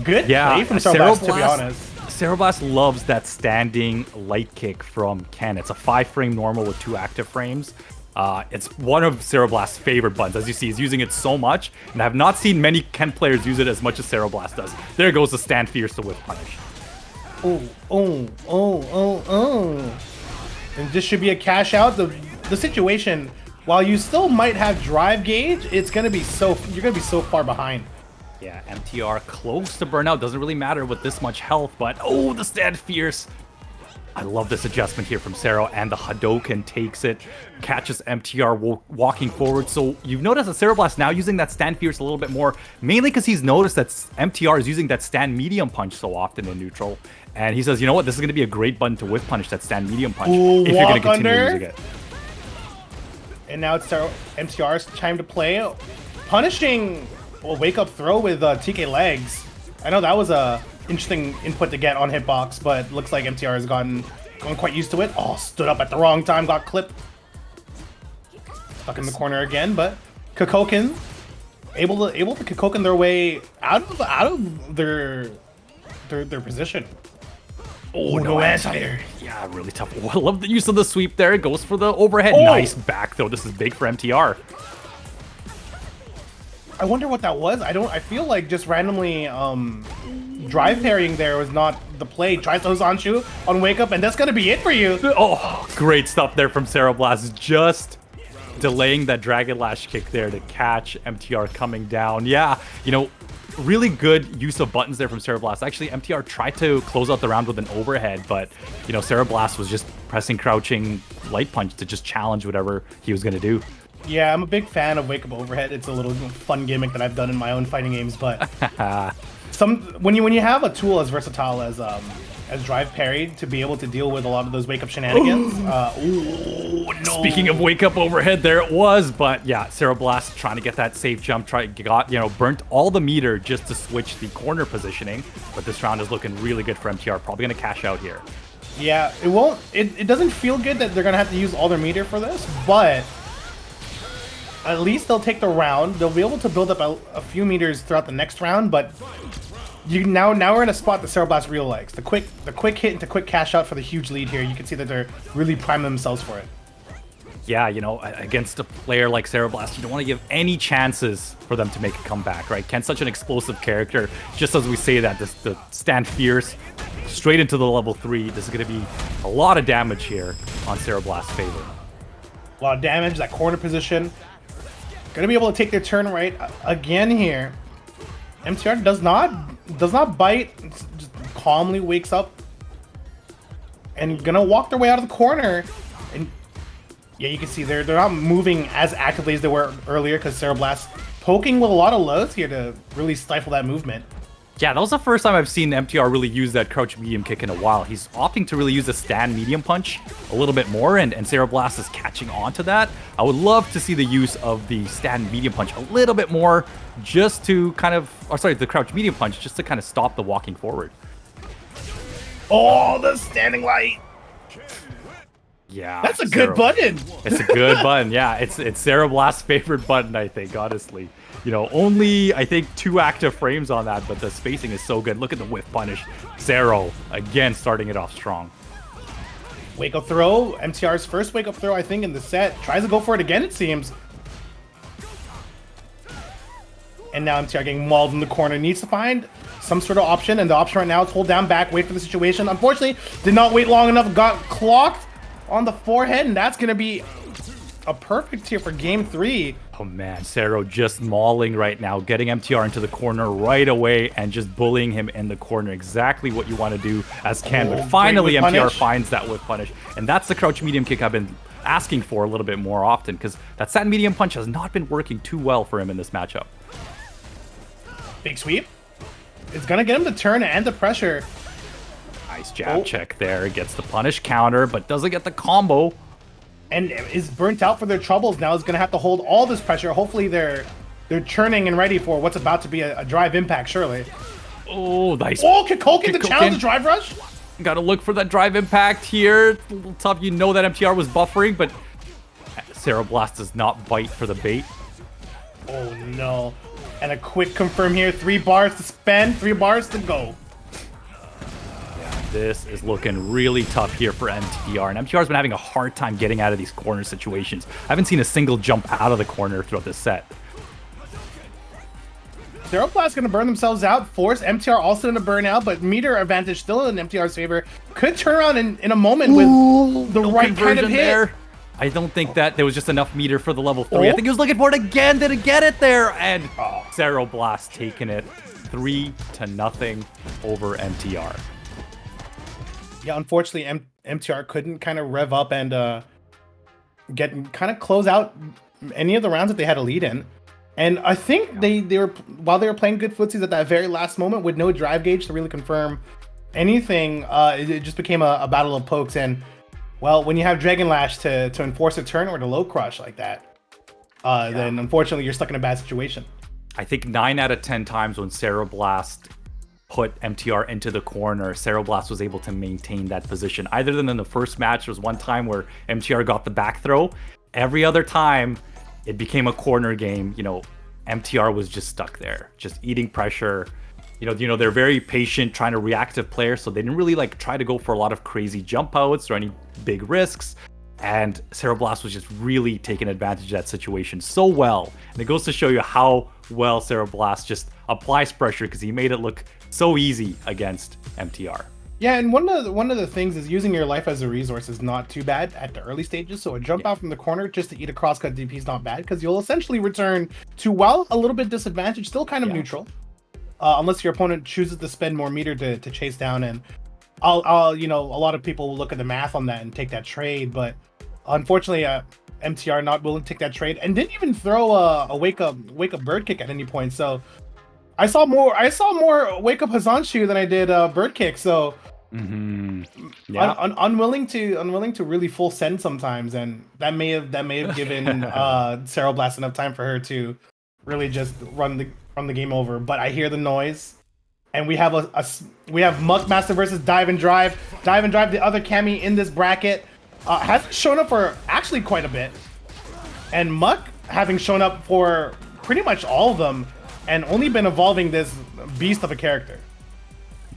Good play from Ceroblast, to be honest. Ceroblast loves that standing light kick from Ken. It's a 5-frame normal with 2 active frames. It's one of Ceroblast's favorite buttons. As you see, he's using it so much, and I have not seen many Ken players use it as much as Ceroblast does. There goes the stand fierce to whip punish. And this should be a cash out. The situation, while you still might have drive gauge, you're gonna be so far behind. Yeah, MTR close to burnout. Doesn't really matter with this much health, but the stand fierce. I love this adjustment here from Cero, and the Hadouken takes it, catches MTR walking forward. So you've noticed that Ceroblast now using that stand fierce a little bit more, mainly because he's noticed that MTR is using that stand medium punch so often in neutral. And he says, you know what, this is going to be a great button to whiff punish, that stand medium punch, if you're going to continue using it. And now it's MTR's time to play. Punishing a wake-up throw with TK legs. I know that was a interesting input to get on hitbox, but looks like MTR has gotten quite used to it. Oh, stood up at the wrong time, got clipped. Stuck in the corner again, but Kukoken able to Kukoken their way out of their position. Oh, no anti-air. Yeah, really tough. Oh, I love the use of the sweep there. It goes for the overhead. Nice back throw. This is big for MTR. I wonder what that was. I feel like just randomly drive parrying there was not the play. Tries to Hosanshu on wake up, and that's gonna be it for you. Oh, great stuff there from Ceroblast. Just delaying that Dragon Lash kick there to catch MTR coming down. Yeah, you know, really good use of buttons there from Ceroblast. Actually, MTR tried to close out the round with an overhead, but you know, Ceroblast was just pressing crouching light punch to just challenge whatever he was gonna do. Yeah, I'm a big fan of wake up overhead. It's a little fun gimmick that I've done in my own fighting games, but when you have a tool as versatile as drive parry to be able to deal with a lot of those wake up shenanigans. No. Speaking of wake up overhead, there it was, but yeah, Ceroblast trying to get that safe jump, burnt all the meter just to switch the corner positioning, but this round is looking really good for MTR. Probably gonna cash out here. Yeah, it doesn't feel good that they're gonna have to use all their meter for this, but at least they'll take the round. They'll be able to build up a few meters throughout the next round, but now we're in a spot that Ceroblast really likes. The quick hit into quick cash out for the huge lead here. You can see that they're really priming themselves for it. Yeah, you know, against a player like Ceroblast, you don't want to give any chances for them to make a comeback, right? Ken's such an explosive character. Just as we say that, the stand fierce straight into the level 3. This is going to be a lot of damage here on Ceroblast's favor. A lot of damage, that corner position. Gonna be able to take their turn right again here. MTR does not bite, just calmly wakes up and gonna walk their way out of the corner. And yeah, you can see they're not moving as actively as they were earlier because Ceroblast poking with a lot of lows here to really stifle that movement. Yeah, that was the first time I've seen MTR really use that crouch medium kick in a while. He's opting to really use the stand medium punch a little bit more, and Ceroblast is catching on to that. I would love to see the use of the stand medium punch a little bit more, just to kind of, the crouch medium punch, just to kind of stop the walking forward. Oh, the standing light. Yeah. That's a good button. It's a good button, yeah. It's Ceroblast's favorite button, I think, honestly. You know, only, I think, 2 active frames on that, but the spacing is so good. Look at the whiff punish. Cero, again, starting it off strong. Wake up throw. MTR's first wake up throw, I think, in the set. Tries to go for it again, it seems. And now MTR getting mauled in the corner. Needs to find some sort of option, and the option right now is hold down back, wait for the situation. Unfortunately, did not wait long enough, got clocked on the forehead, and that's going to be a perfect here for game 3. Oh man, Cero just mauling right now, getting MTR into the corner right away and just bullying him in the corner. Exactly what you want to do as Ken, but finally MTR finds that with punish. And that's the crouch medium kick I've been asking for a little bit more often, because that satin medium punch has not been working too well for him in this matchup. Big sweep. It's going to get him the turn and the pressure. Nice jab check there. Gets the punish counter, but doesn't get the combo. And is burnt out for their troubles now. Is going to have to hold all this pressure. Hopefully they're churning and ready for what's about to be a drive impact, surely. Oh, nice. Oh, Kikoken to challenge the drive rush? Got to look for that drive impact here. It's a little tough. You know that MTR was buffering, but Cero Blast does not bite for the bait. Oh, no. And a quick confirm here. 3 bars to spend, 3 bars to go. Yeah, this is looking really tough here for MTR. And MTR's been having a hard time getting out of these corner situations. I haven't seen a single jump out of the corner throughout this set. Cero Blast going to burn themselves out. Force MTR also going to burn out, but meter advantage still in MTR's favor. Could turn around in a moment with the right kind of hit. There. I don't think that there was just enough meter for the level 3. I think he was looking for it again. Didn't get it there. And Cero Blast taking it 3-0 over MTR. Yeah, unfortunately, MTR couldn't kind of rev up and kind of close out any of the rounds that they had a lead in. And I think they were, while they were playing good footsies at that very last moment with no drive gauge to really confirm anything, it just became a battle of pokes. And well, when you have Dragon Lash to enforce a turn or to low crush like that, then unfortunately you're stuck in a bad situation. I think 9 out of 10 times when Cero Blast put MTR into the corner, Cero Blast was able to maintain that position. Either than in the first match, there was one time where MTR got the back throw. Every other time, it became a corner game. You know, MTR was just stuck there, just eating pressure. You know, they're very patient, trying to reactive players, so they didn't really like try to go for a lot of crazy jump outs or any big risks. And Cero Blast was just really taking advantage of that situation so well. And it goes to show you how well Cero Blast just applies pressure, because he made it look so easy against MTR. Yeah, and one of the things is using your life as a resource is not too bad at the early stages. So a jump out from the corner just to eat a crosscut DP is not bad, because you'll essentially return to, well, a little bit disadvantaged, still kind of neutral. Unless your opponent chooses to spend more meter to chase down. And I'll you know, a lot of people will look at the math on that and take that trade, but unfortunately MTR not willing to take that trade and didn't even throw a wake up bird kick at any point. So I saw more wake up Hazanshu than I did bird kick. So unwilling to really full send sometimes, and that may have given Cero Blast enough time for her to really just run the game over. But I hear the noise, and we have Muck Master versus Dive and Drive. Dive and Drive, the other Cammy in this bracket, hasn't shown up for actually quite a bit, and Muck having shown up for pretty much all of them, and only been evolving this beast of a character.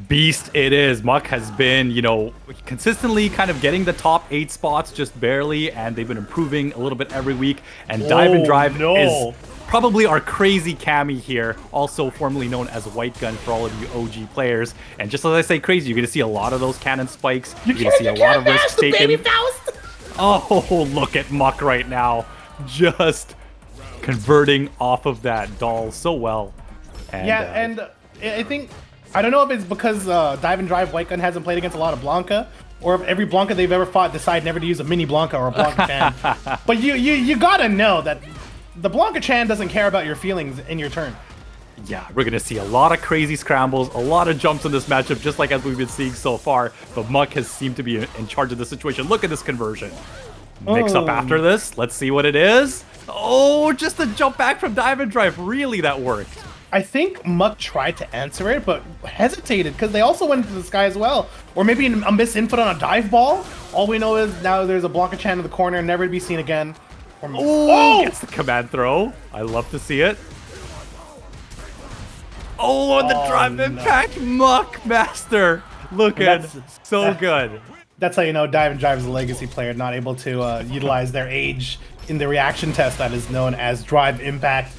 Beast it is. Muck has been, you know, consistently kind of getting the top 8 spots, just barely, and they've been improving a little bit every week. And Dive and Drive is probably our crazy Cammy here, also formerly known as White Gun for all of you OG players. And just as I say crazy, you're going to see a lot of those cannon spikes. You're going to see a lot of risks taken. Oh, look at Muck right now. Just converting off of that doll so well. And, and I think, I don't know if it's because Dive and Drive White Gun hasn't played against a lot of Blanca, or if every Blanca they've ever fought decide never to use a mini Blanca or a Blanca Chan. But you gotta know that the Blanca Chan doesn't care about your feelings in your turn. Yeah, we're gonna see a lot of crazy scrambles, a lot of jumps in this matchup, just like as we've been seeing so far. But Muck has seemed to be in charge of the situation. Look at this conversion. Mix up after this. Let's see what it is. Oh, just a jump back from Dive and Drive. Really, that worked. I think Muck tried to answer it, but hesitated, because they also went into the sky as well. Or maybe a miss input on a dive ball. All we know is now there's a Blanca Chan in the corner, never to be seen again. Oh, gets the command throw. I love to see it. Oh, and the drive impact. Muck Master. Looking so good. That's how you know Dive and Drive is a legacy player, not able to utilize their age in the reaction test that is known as Drive Impact.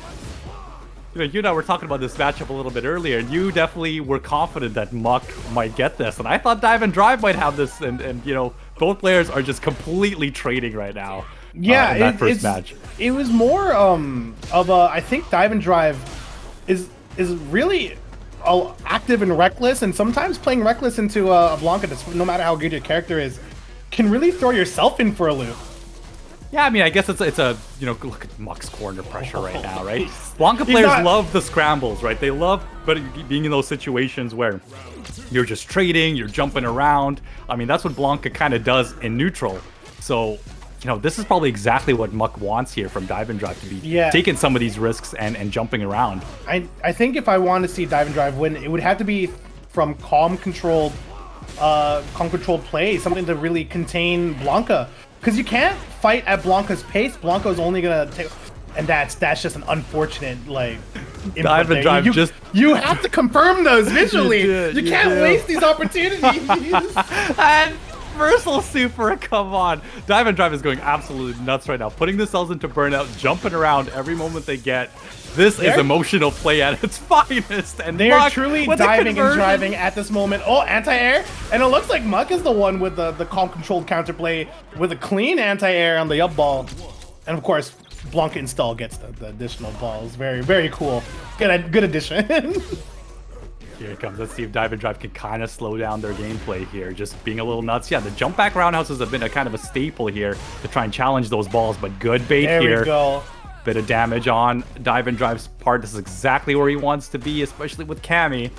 you and I were talking about this matchup a little bit earlier, and you definitely were confident that Muck might get this, and I thought Dive and Drive might have this, and you know, both players are just completely trading right now. Yeah, in that first match. It was more of a, I think Dive and Drive is really active and reckless, and sometimes playing reckless into a Blanca, no matter how good your character is, can really throw yourself in for a loop. Yeah, I mean, I guess it's a you know, look at Muck's corner pressure right now, right? Blanca players love the scrambles, right? They love being in those situations where you're just trading, you're jumping around. I mean, that's what Blanca kind of does in neutral. So, you know, this is probably exactly what Muck wants here from Dive and Drive, to be taking some of these risks and jumping around. I think if I want to see Dive and Drive win, it would have to be from calm controlled play, something to really contain Blanca. Because you can't fight at Blanca's pace. Blanca is only gonna take, and that's just an unfortunate like. Dive and Drive you have to confirm those visually. You can't waste these opportunities. And Versal Super, come on! Dive and Drive is going absolutely nuts right now, putting themselves into burnout, jumping around every moment they get. This is emotional play at its finest, and they are truly diving and driving at this moment. Oh, anti-air, and it looks like Muck is the one with the calm controlled counterplay with a clean anti-air on the up ball, and of course Blanca install gets the additional balls. Very, very cool. Good addition. Here it comes. Let's see if Dive and Drive can kind of slow down their gameplay here. Just being a little nuts. Yeah, the jump back roundhouses have been a kind of a staple here to try and challenge those balls, but good bait here. There we go. Bit of damage on Dive and Drive's part. This is exactly where he wants to be, especially with Cammy.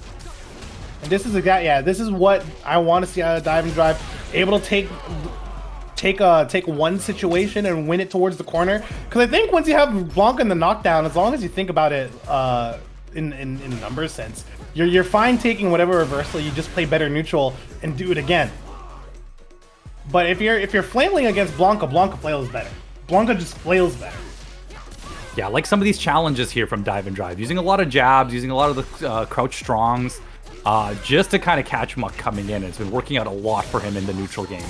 And this is this is what I want to see out of Dive and Drive. Able to take one situation and win it towards the corner. Because I think once you have Blanca in the knockdown, as long as you think about it in numbers sense, you're fine taking whatever reversal. You just play better neutral and do it again. But if you're flailing against Blanca, Blanca flails better. Blanca just flails better. Yeah, like some of these challenges here from Dive and Drive, using a lot of jabs, using a lot of the crouch strongs, just to kind of catch Muck coming in. It's been working out a lot for him in the neutral game.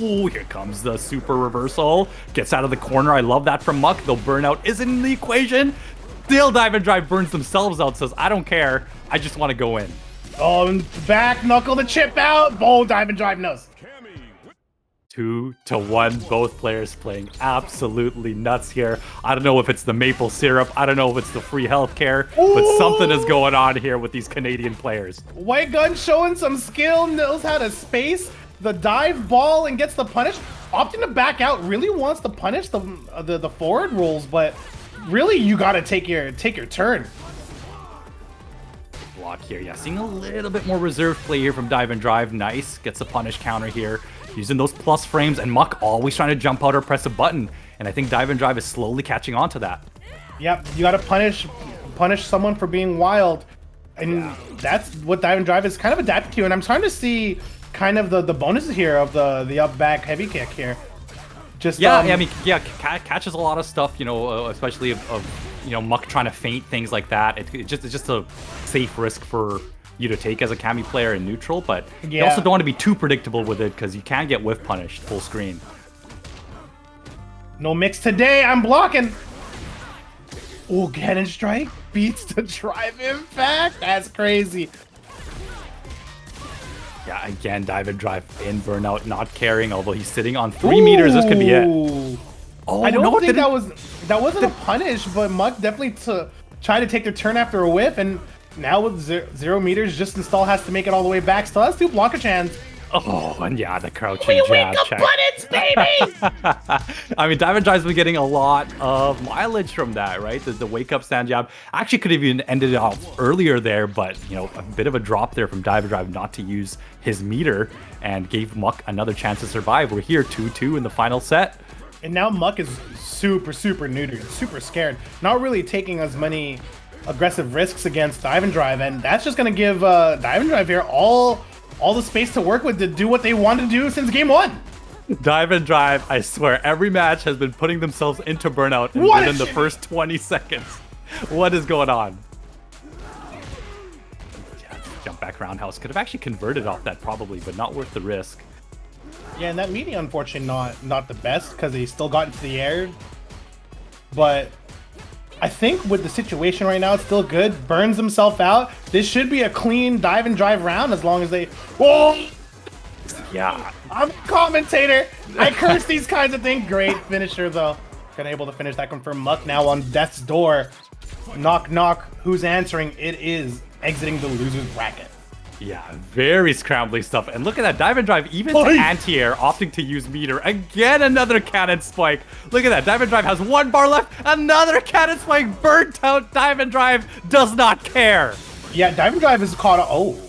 Ooh, here comes the super reversal. Gets out of the corner. I love that from Muck, though burnout isn't in the equation. Still, Dive and Drive burns themselves out, says, I don't care. I just want to go in. Oh, back knuckle the chip out. Oh, Dive and Drive knows. 2-1, both players playing absolutely nuts here. I don't know if it's the maple syrup, I don't know if it's the free healthcare, but something is going on here with these Canadian players. White Gun showing some skill, knows how to space the dive ball and gets the punish. Opting to back out, really wants to punish the forward rolls, but really you gotta take your turn. Block here, yeah, seeing a little bit more reserved play here from Dive and Drive. Nice, gets a punish counter here. Using those plus frames, and Muck always trying to jump out or press a button. And I think Dive and Drive is slowly catching on to that. Yep, you gotta punish someone for being wild. And that's what Dive and Drive is kind of adapted to. And I'm starting to see kind of the bonuses here of the up back heavy kick here. Just I mean, catches a lot of stuff, you know, especially of you know, Muck trying to feint, things like that. It's just a safe risk for you to take as a Cammy player in neutral, but you also don't want to be too predictable with it because you can get whiff punished full screen. No mix today, I'm blocking. Oh, Cannon Strike beats the drive impact. That's crazy. Yeah, again, Dive and Drive in burnout, not caring, although he's sitting on 3 meters. This could be it. Oh, I don't think that wasn't a punish, but Muck definitely tried to take their turn after a whiff, and now with 0 meters, just install has to make it all the way back. Still has 2 blocker chance. Oh, and yeah, the crouching jab check. Buttons, baby! I mean, Dive and Drive's been getting a lot of mileage from that, right? The wake up stand jab actually could have even ended off earlier there, but you know, a bit of a drop there from Dive and Drive not to use his meter and gave Muck another chance to survive. We're here 2-2 in the final set. And now Muck is super neutered, super scared, not really taking as many aggressive risks against Dive and Drive, and that's just going to give Dive and Drive here all the space to work with to do what they wanted to do since game 1. Dive and Drive, I swear, every match has been putting themselves into burnout within the first 20 seconds. What is going on? Yeah, jump back roundhouse could have actually converted off that probably, but not worth the risk. Yeah, and that meeting, unfortunately, not the best because he still got into the air, but I think with the situation right now, it's still good. Burns himself out. This should be a clean dive and drive round as long as they... Whoa! Yeah. I'm a commentator. I curse these kinds of things. Great finisher, though. Able to finish that confirmed. Muck now on death's door. Knock, knock. Who's answering? It is exiting the loser's bracket. Yeah, very scrambly stuff. And look at that dive and drive, even to anti-air, opting to use meter. Again, another cannon spike. Look at that. Dive and drive has 1 bar left. Another cannon spike. Burnt out. Dive and drive does not care. Yeah, dive and drive is caught on. Oh,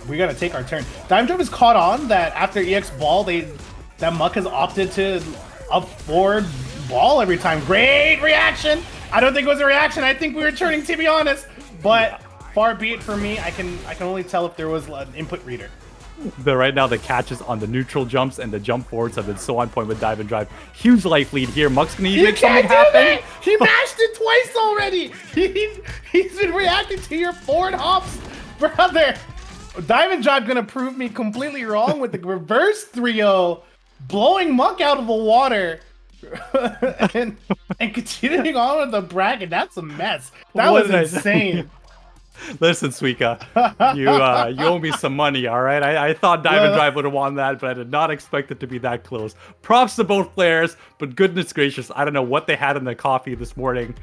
we got to take our turn. Dive and drive is caught on that after EX ball, that Muck has opted to up forward ball every time. Great reaction. I don't think it was a reaction. I think we were turning, to be honest. But far be it for me. I can only tell if there was an input reader. But right now the catches on the neutral jumps and the jump forwards have been so on point with dive and drive. Huge life lead here. Muck's gonna need to make something happen. He mashed it twice already. He's been reacting to your forward hops, brother. Dive and drive gonna prove me completely wrong with the reverse 3-0, blowing Muck out of the water. and continuing on with the bracket. That's a mess. That was insane. Listen, Suika, you owe me some money, all right? I thought dive and drive would have won that, but I did not expect it to be that close. Props to both players, but goodness gracious, I don't know what they had in their coffee this morning,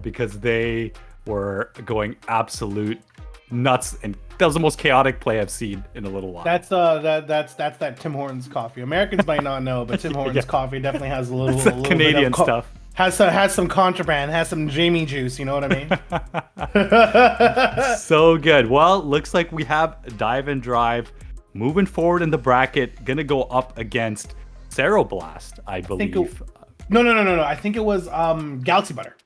because they were going absolute nuts, and that was the most chaotic play I've seen in a little while. That's that Tim Hortons coffee. Americans might not know, but Tim Hortons coffee definitely has a little Canadian bit of stuff. Has some contraband, has some Jamie juice, you know what I mean? So good. Well, looks like we have dive and drive moving forward in the bracket, gonna go up against Blast, I believe. No. I think it was Galaxy Butter.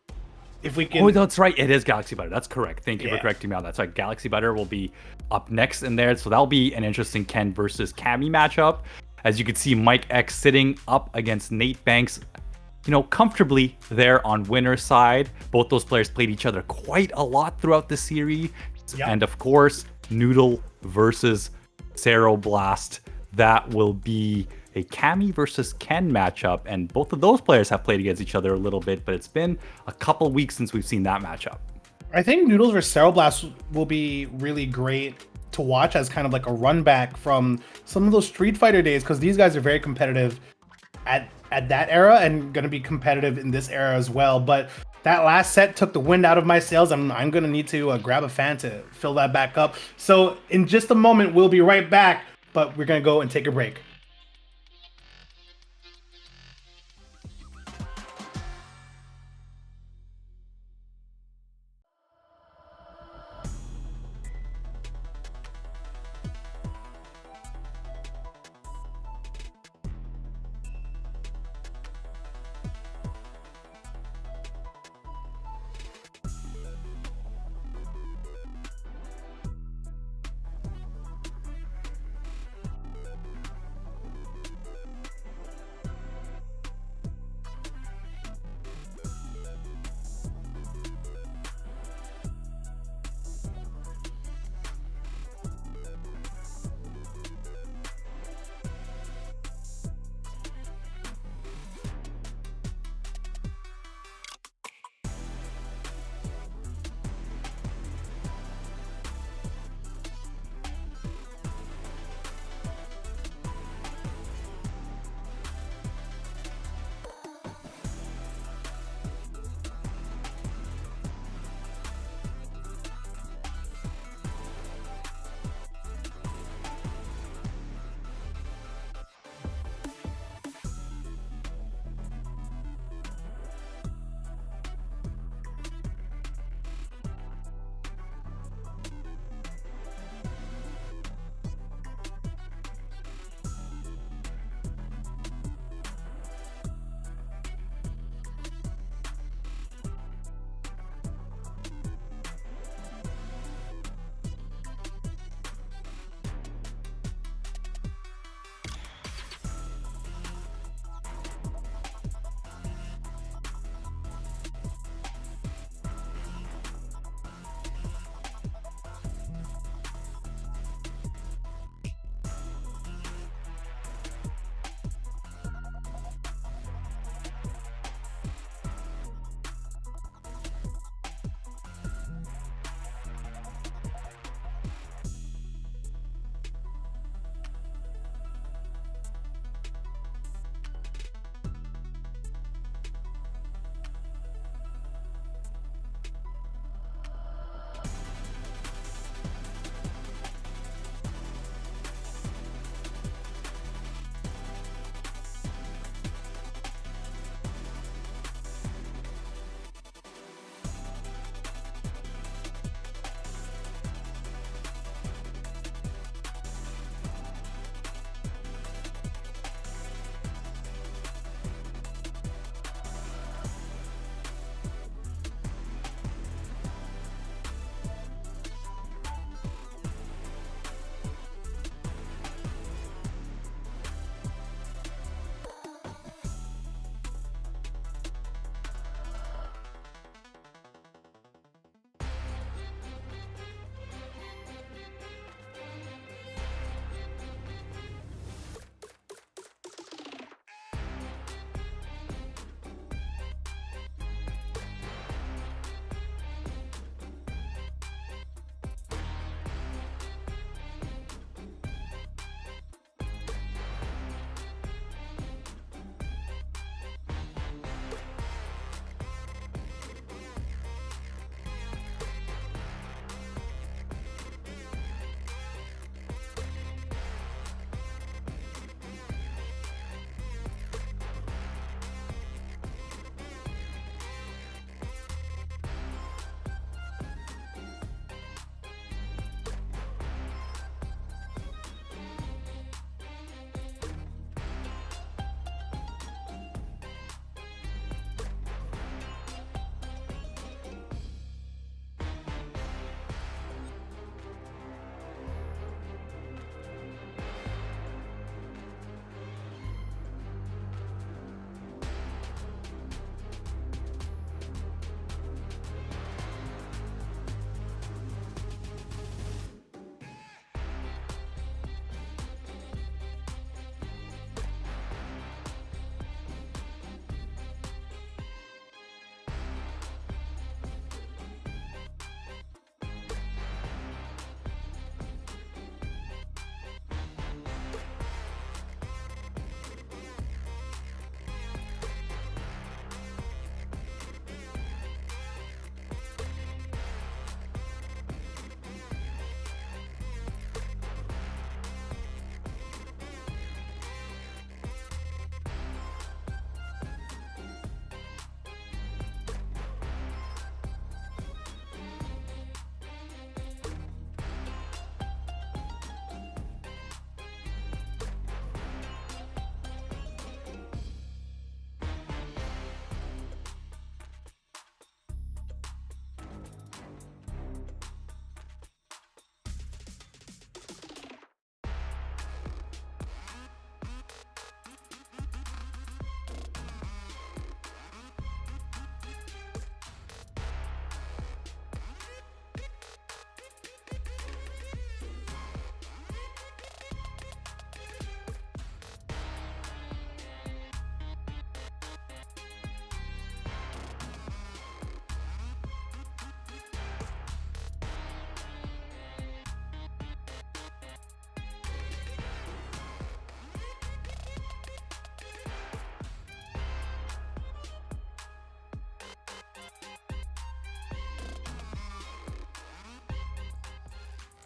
If we can... Oh, that's right. It is Galaxy Butter. That's correct. Thank you for correcting me on that. That's right. Galaxy Butter will be up next in there. So that'll be an interesting Ken versus Cammy matchup. As you can see, Mike X sitting up against Nate Banks, you know, comfortably there on winner's side. Both those players played each other quite a lot throughout the series. Yep. And of course, Noodle versus Blast. That will be a Cammy versus Ken matchup, and both of those players have played against each other a little bit, but it's been a couple weeks since we've seen that matchup. I think Noodles versus Blast will be really great to watch as kind of like a run back from some of those Street Fighter days, because these guys are very competitive at that era and going to be competitive in this era as well. But that last set took the wind out of my sails. I'm going to need to grab a fan to fill that back up. So in just a moment, we'll be right back, but we're going to go and take a break.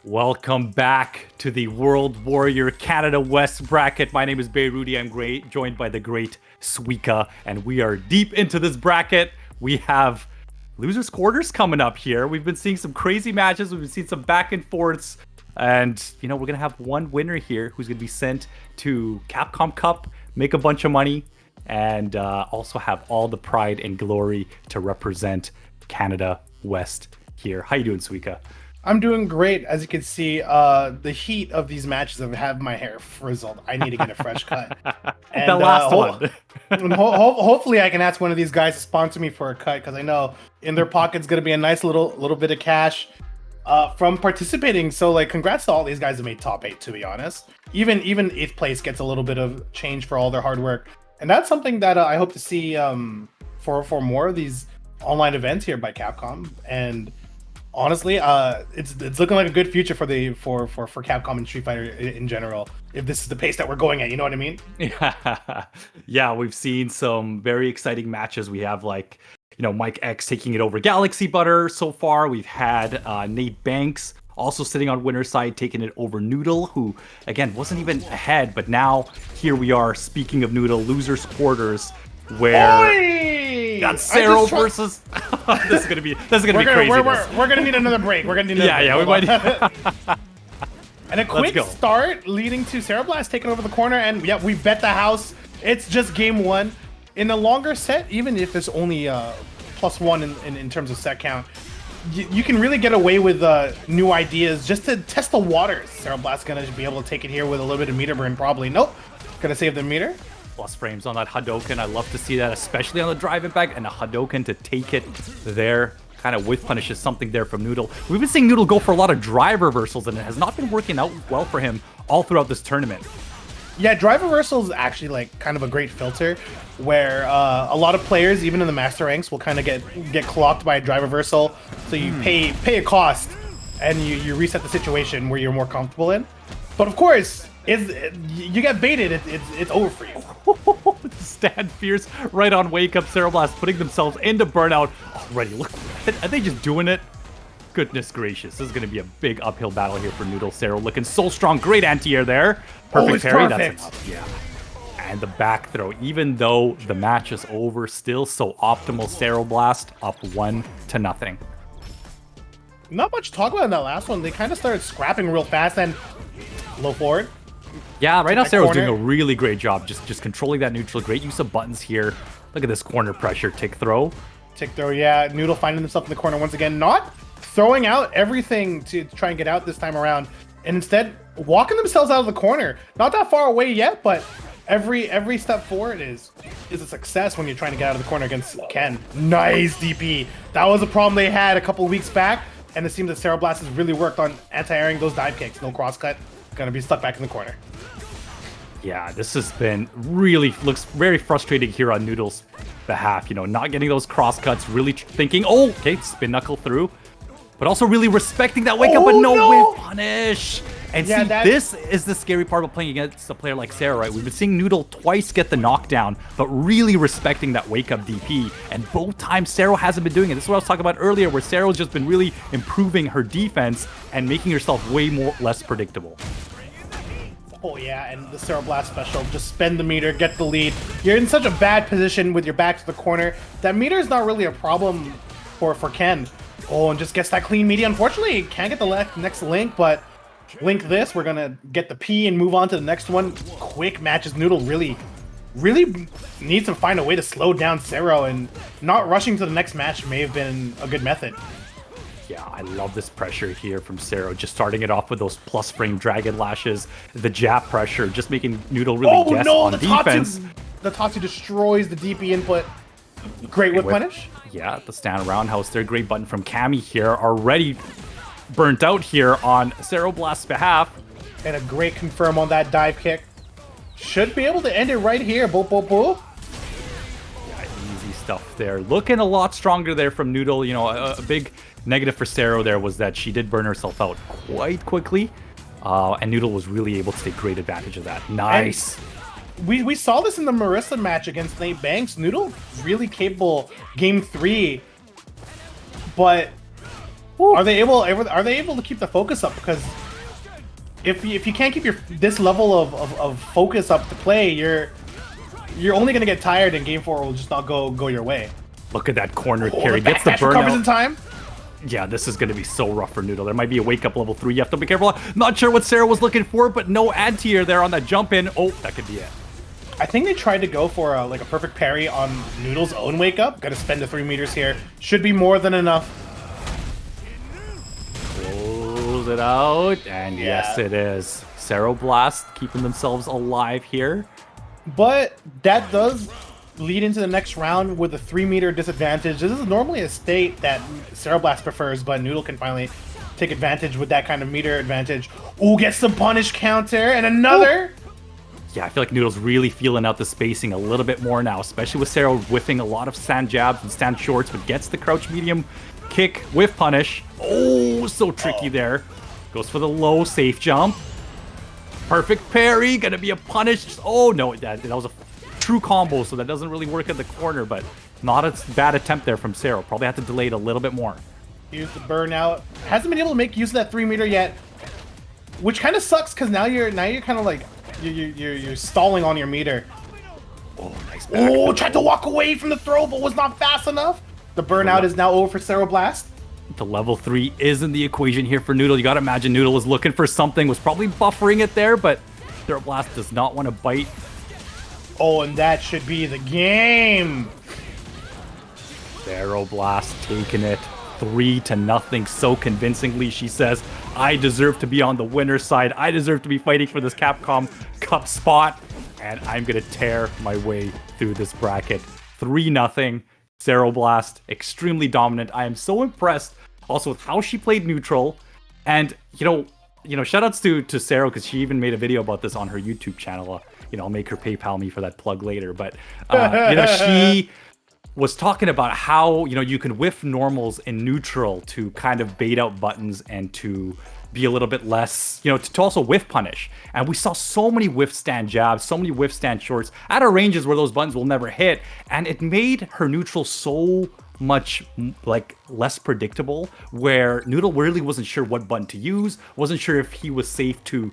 Welcome back to the World Warrior Canada West bracket. My name is Rudy. I'm joined by the great Suika, and we are deep into this bracket. We have losers quarters coming up here. We've been seeing some crazy matches. We've been seeing some back and forths, and we're gonna have one winner here who's gonna be sent to Capcom Cup, make a bunch of money, and also have all the pride and glory to represent Canada West here. How you doing, Suika? I'm doing great. As you can see, the heat of these matches have my hair frizzled. I need to get a fresh cut. And, the last one. Hopefully I can ask one of these guys to sponsor me for a cut, because I know in their pocket's going to be a nice little bit of cash from participating. So, like, congrats to all these guys that made top 8, to be honest. Even 8th place gets a little bit of change for all their hard work. And that's something that I hope to see for more of these online events here by Capcom. And honestly, it's looking like a good future for Capcom and Street Fighter in general, if this is the pace that we're going at, you know what I mean? Yeah, we've seen some very exciting matches. We have, like, Mike X taking it over Galaxy Butter so far. We've had Nate Banks also sitting on winner's side, taking it over Noodle, who, again, wasn't even ahead, but now here we are, speaking of Noodle, losers quarters, where got Cero versus this is gonna be crazy. We're gonna need another break. We're gonna need another break. We might. And a quick start leading to Cero Blast taking over the corner, and yeah, we bet the house. It's just game 1. In a longer set, even if it's only +1 in terms of set count, you can really get away with new ideas just to test the waters. Cero Blast gonna be able to take it here with a little bit of meter burn, probably. Nope, gonna save the meter. Plus frames on that Hadouken. I love to see that, especially on the drive it back, and a Hadouken to take it there. Kind of whiff punishes something there from Noodle. We've been seeing Noodle go for a lot of drive reversals, and it has not been working out well for him all throughout this tournament. Yeah, drive reversal is actually like kind of a great filter, where a lot of players, even in the master ranks, will kind of get clocked by a drive reversal. So you pay a cost, and you reset the situation where you're more comfortable in. But of course, you get baited, it's over for you. Stand fierce right on Wake Up. Cero Blast putting themselves into burnout already. Look, are they just doing it? Goodness gracious, this is going to be a big uphill battle here for Noodle. Cero looking so strong. Great anti-air there. Perfect parry. Perfect. That's enough. Yeah. And the back throw, even though the match is over, still so optimal. Cero Blast up 1-0. Not much to talk about in that last one. They kind of started scrapping real fast, and low forward. Yeah, right now Cero's doing a really great job just controlling that neutral. Great use of buttons here. Look at this corner pressure. Tick throw. Tick throw, yeah. Noodle finding himself in the corner once again. Not throwing out everything to try and get out this time around, and instead walking themselves out of the corner. Not that far away yet, but every step forward is a success when you're trying to get out of the corner against Ken. Nice DP. That was a problem they had a couple weeks back, and it seems that Cero Blast has really worked on anti-airing those dive kicks. No crosscut. Gonna be stuck back in the corner. Yeah, this has been looks very frustrating here on Noodle's behalf. Not getting those cross cuts, really thinking, okay, spin knuckle through, but also really respecting that wake up, but no whiff punish. And yeah, this is the scary part of playing against a player like Cero, right? We've been seeing Noodle twice get the knockdown, but really respecting that wake up DP. And both times Cero hasn't been doing it. This is what I was talking about earlier, where Cero's just been really improving her defense and making herself way less predictable. Oh yeah, and the Cero Blast special, just spend the meter, get the lead. You're in such a bad position with your back to the corner. That meter is not really a problem for Ken. Oh, and just gets that clean media. Unfortunately, can't get the next link, but link this. We're gonna get the P and move on to the next one. Quick matches. Noodle really needs to find a way to slow down Cero, and not rushing to the next match may have been a good method. Yeah, I love this pressure here from Cero, just starting it off with those plus frame dragon lashes, the jab pressure, just making Noodle really guess on defense. The Tatsu destroys the DP input. Great whip punish. Yeah, the stand roundhouse there. Great button from Cammy here, already burnt out here on Cero Blast's behalf. And a great confirm on that dive kick. Should be able to end it right here. Boop, boop, boop. Yeah, easy stuff there. Looking a lot stronger there from Noodle. A big negative for Cero there was that she did burn herself out quite quickly, and Noodle was really able to take great advantage of that. Nice. And we saw this in the Marissa match against Nate Banks. Noodle really capable game 3, but Are they able to keep the focus up? Because if you can't keep this level of focus up to play, you're only gonna get tired, and game 4 will just not go your way. Look at that corner carry. Gets the burnout. Recovers in time. Yeah, this is going to be so rough for Noodle. There might be a wake-up level 3. You have to be careful. Not sure what Sarah was looking for, but no anti-air there on that jump in. Oh, that could be it. I think they tried to go for a perfect parry on Noodle's own wake-up. Got to spend the 3 meters here. Should be more than enough. Pulls it out, and yes, it is. Blast keeping themselves alive here. But that does lead into the next round with a 3-meter disadvantage. This is normally a state that Blast prefers, but Noodle can finally take advantage with that kind of meter advantage. Ooh, gets the punish counter, and another! Ooh. Yeah, I feel like Noodle's really feeling out the spacing a little bit more now, especially with Sarah whiffing a lot of stand jabs and stand shorts, but gets the crouch medium kick whiff punish. Oh, so tricky there. Goes for the low safe jump. Perfect parry, gonna be a punish. Oh no, that was a true combo, so that doesn't really work at the corner, but not a bad attempt there from Sarah. Probably have to delay it a little bit more. Here's the burnout. Hasn't been able to make use of that 3-meter yet, which kind of sucks because now you're kind of like you're stalling on your meter. Oh, nice back. Oh, tried to walk away from the throw, but was not fast enough. The burnout is now over for Blast. The level 3 is in the equation here for Noodle. You gotta imagine Noodle was looking for something, was probably buffering it there, but Blast does not want to bite. Oh, and that should be the game. Blast taking it 3-0 so convincingly. She says, I deserve to be on the winner's side. I deserve to be fighting for this Capcom Cup spot, and I'm gonna tear my way through this bracket. 3-0. Blast, extremely dominant. I am so impressed also with how she played neutral. And, you know, shout outs to Sarah, because she even made a video about this on her YouTube channel. I'll make her PayPal me for that plug later. But, she was talking about how, you can whiff normals in neutral to kind of bait out buttons and to be a little bit less, to also whiff punish. And we saw so many whiff stand jabs, so many whiff stand shorts at our ranges where those buttons will never hit. And it made her neutral so much less predictable, where Noodle really wasn't sure what button to use, wasn't sure if he was safe to,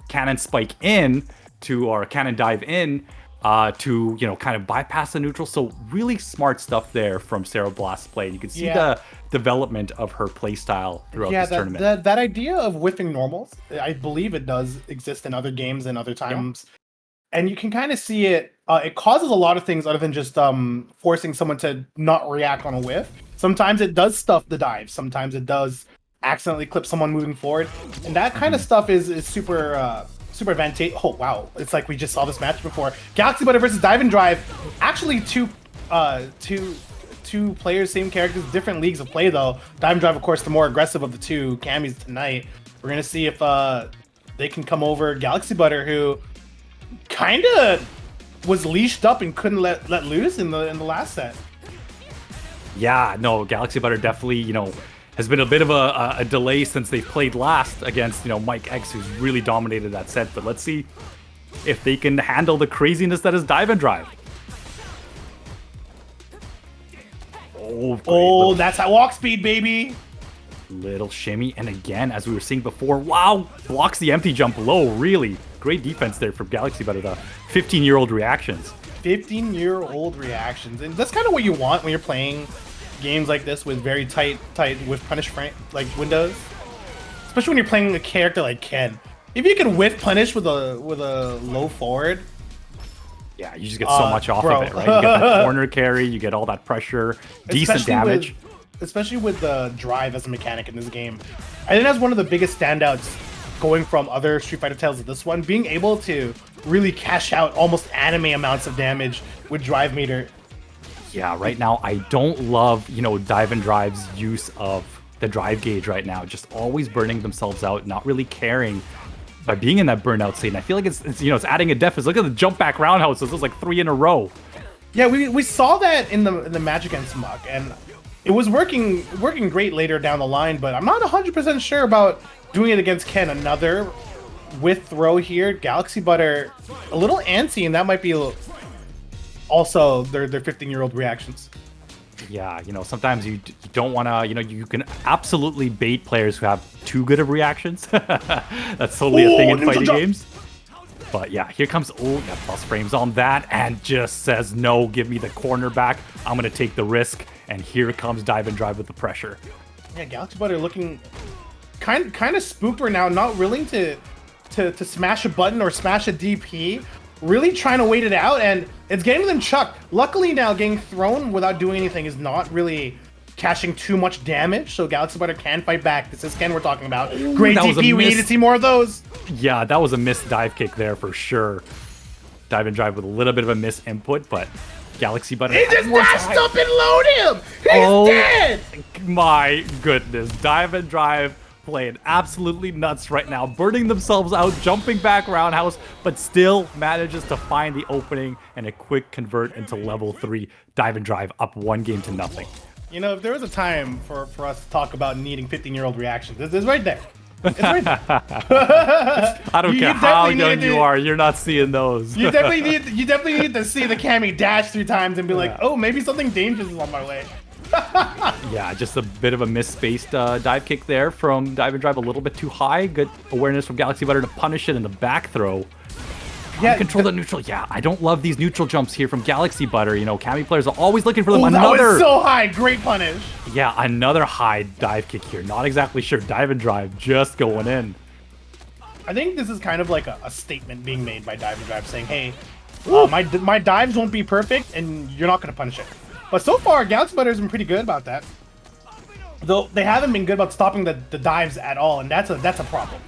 cannon spike in or cannon dive in to, kind of bypass the neutral. So really smart stuff there from Blast's play. You can see the development of her play style throughout this tournament. That idea of whiffing normals, I believe it does exist in other games and other times. Yeah. And you can kind of see it. It causes a lot of things other than just forcing someone to not react on a whiff. Sometimes it does stuff the dive. Sometimes it does accidentally clip someone moving forward. And that kind of stuff is super... super advantageous. Oh wow, it's like we just saw this match before. Galaxy Butter versus Dive and Drive. Actually two players, same characters, different leagues of play though. Dive and Drive, of course, the more aggressive of the two Camis tonight. We're gonna see if they can come over Galaxy Butter, who kind of was leashed up and couldn't let loose in the last set. Yeah, no, Galaxy Butter definitely, has been a bit of a delay since they played last against, Mike X, who's really dominated that set. But let's see if they can handle the craziness that is Dive and Drive. Oh, that's that walk speed, baby. Little shimmy. And again, as we were seeing before, wow, blocks the empty jump low. Really great defense there from Galaxy Butter. The 15-year-old reactions. 15-year-old reactions. And that's kind of what you want when you're playing games like this with very tight whiff punish frame windows, especially when you're playing a character like Ken. If you can whiff punish with a low forward, yeah, you just get so much off of it, right? You get that corner carry, you get all that pressure, decent damage. Especially with the drive as a mechanic in this game, I think that's one of the biggest standouts going from other Street Fighter tales to this one. Being able to really cash out almost anime amounts of damage with drive meter. Yeah, right now, I don't love, Dive and Drive's use of the drive gauge right now. Just always burning themselves out, not really caring by being in that burnout state. And I feel like it's adding a deficit. Look at the jump back roundhouses. It was like 3 in a row. Yeah, we saw that in the match against Muck, and it was working great later down the line, but I'm not 100% sure about doing it against Ken. Another with throw here. Galaxy Butter a little antsy, and that might be also their 15-year-old reactions. Yeah, you know, sometimes you don't want to, you know, you can absolutely bait players who have too good of reactions. That's totally a thing in fighting games. But yeah, here comes, yeah, plus frames on that and just says, no, give me the corner back. I'm going to take the risk. And here comes Dive and Drive with the pressure. Yeah, Galaxy Butter looking kind of spooked right now, not willing to smash a button or smash a DP. Really trying to wait it out, and it's getting them chucked. Luckily now, getting thrown without doing anything is not really cashing too much damage, so Galaxy Butter can fight back. This is Ken we're talking about. Great DP, we need to see more of those. Yeah, that was a missed dive kick there for sure. Dive and Drive with a little bit of a miss input, but Galaxy Butter. He just dashed up and load him! He's dead! My goodness, Dive and Drive playing absolutely nuts right now, burning themselves out, jumping back roundhouse, but still manages to find the opening and a quick convert into level 3. Dive and Drive up 1-0. You know, if there was a time for us to talk about needing 15-year-old reactions, this is right there. It's right there. I don't care how young you are, you're not seeing those. You definitely need to see the Cammy dash 3 times and be like, oh, maybe something dangerous is on my way. Yeah, just a bit of a misspaced dive kick there from Dive and Drive, a little bit too high. Good awareness from Galaxy Butter to punish it in the back throw. Yeah, control the neutral. Yeah, I don't love these neutral jumps here from Galaxy Butter. You know, Cammy players are always looking for them. That was so high. Great punish. Yeah, another high dive kick here. Not exactly sure. Dive and Drive just going in. I think this is kind of like a statement being made by Dive and Drive saying, hey, my dives won't be perfect and you're not going to punish it. But so far, Galaxy Butter has been pretty good about that. Though they haven't been good about stopping the dives at all, and that's a problem.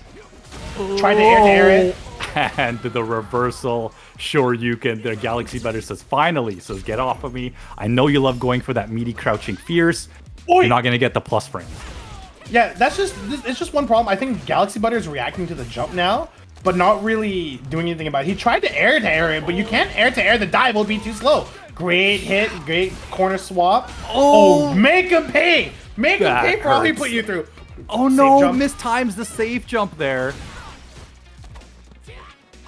Trying to air it. And the reversal. Sure, you can. The Galaxy Butter says, finally, says, get off of me. I know you love going for that meaty crouching fierce. You're not going to get the plus frame. Yeah, it's just one problem. I think Galaxy Butter is reacting to the jump now, but not really doing anything about it. He tried to air it, but you can't air to air. The dive will be too slow. Great hit, great corner swap. Oh, make him pay! Make him pay for all he put you through. Oh no, mistimes the safe jump there.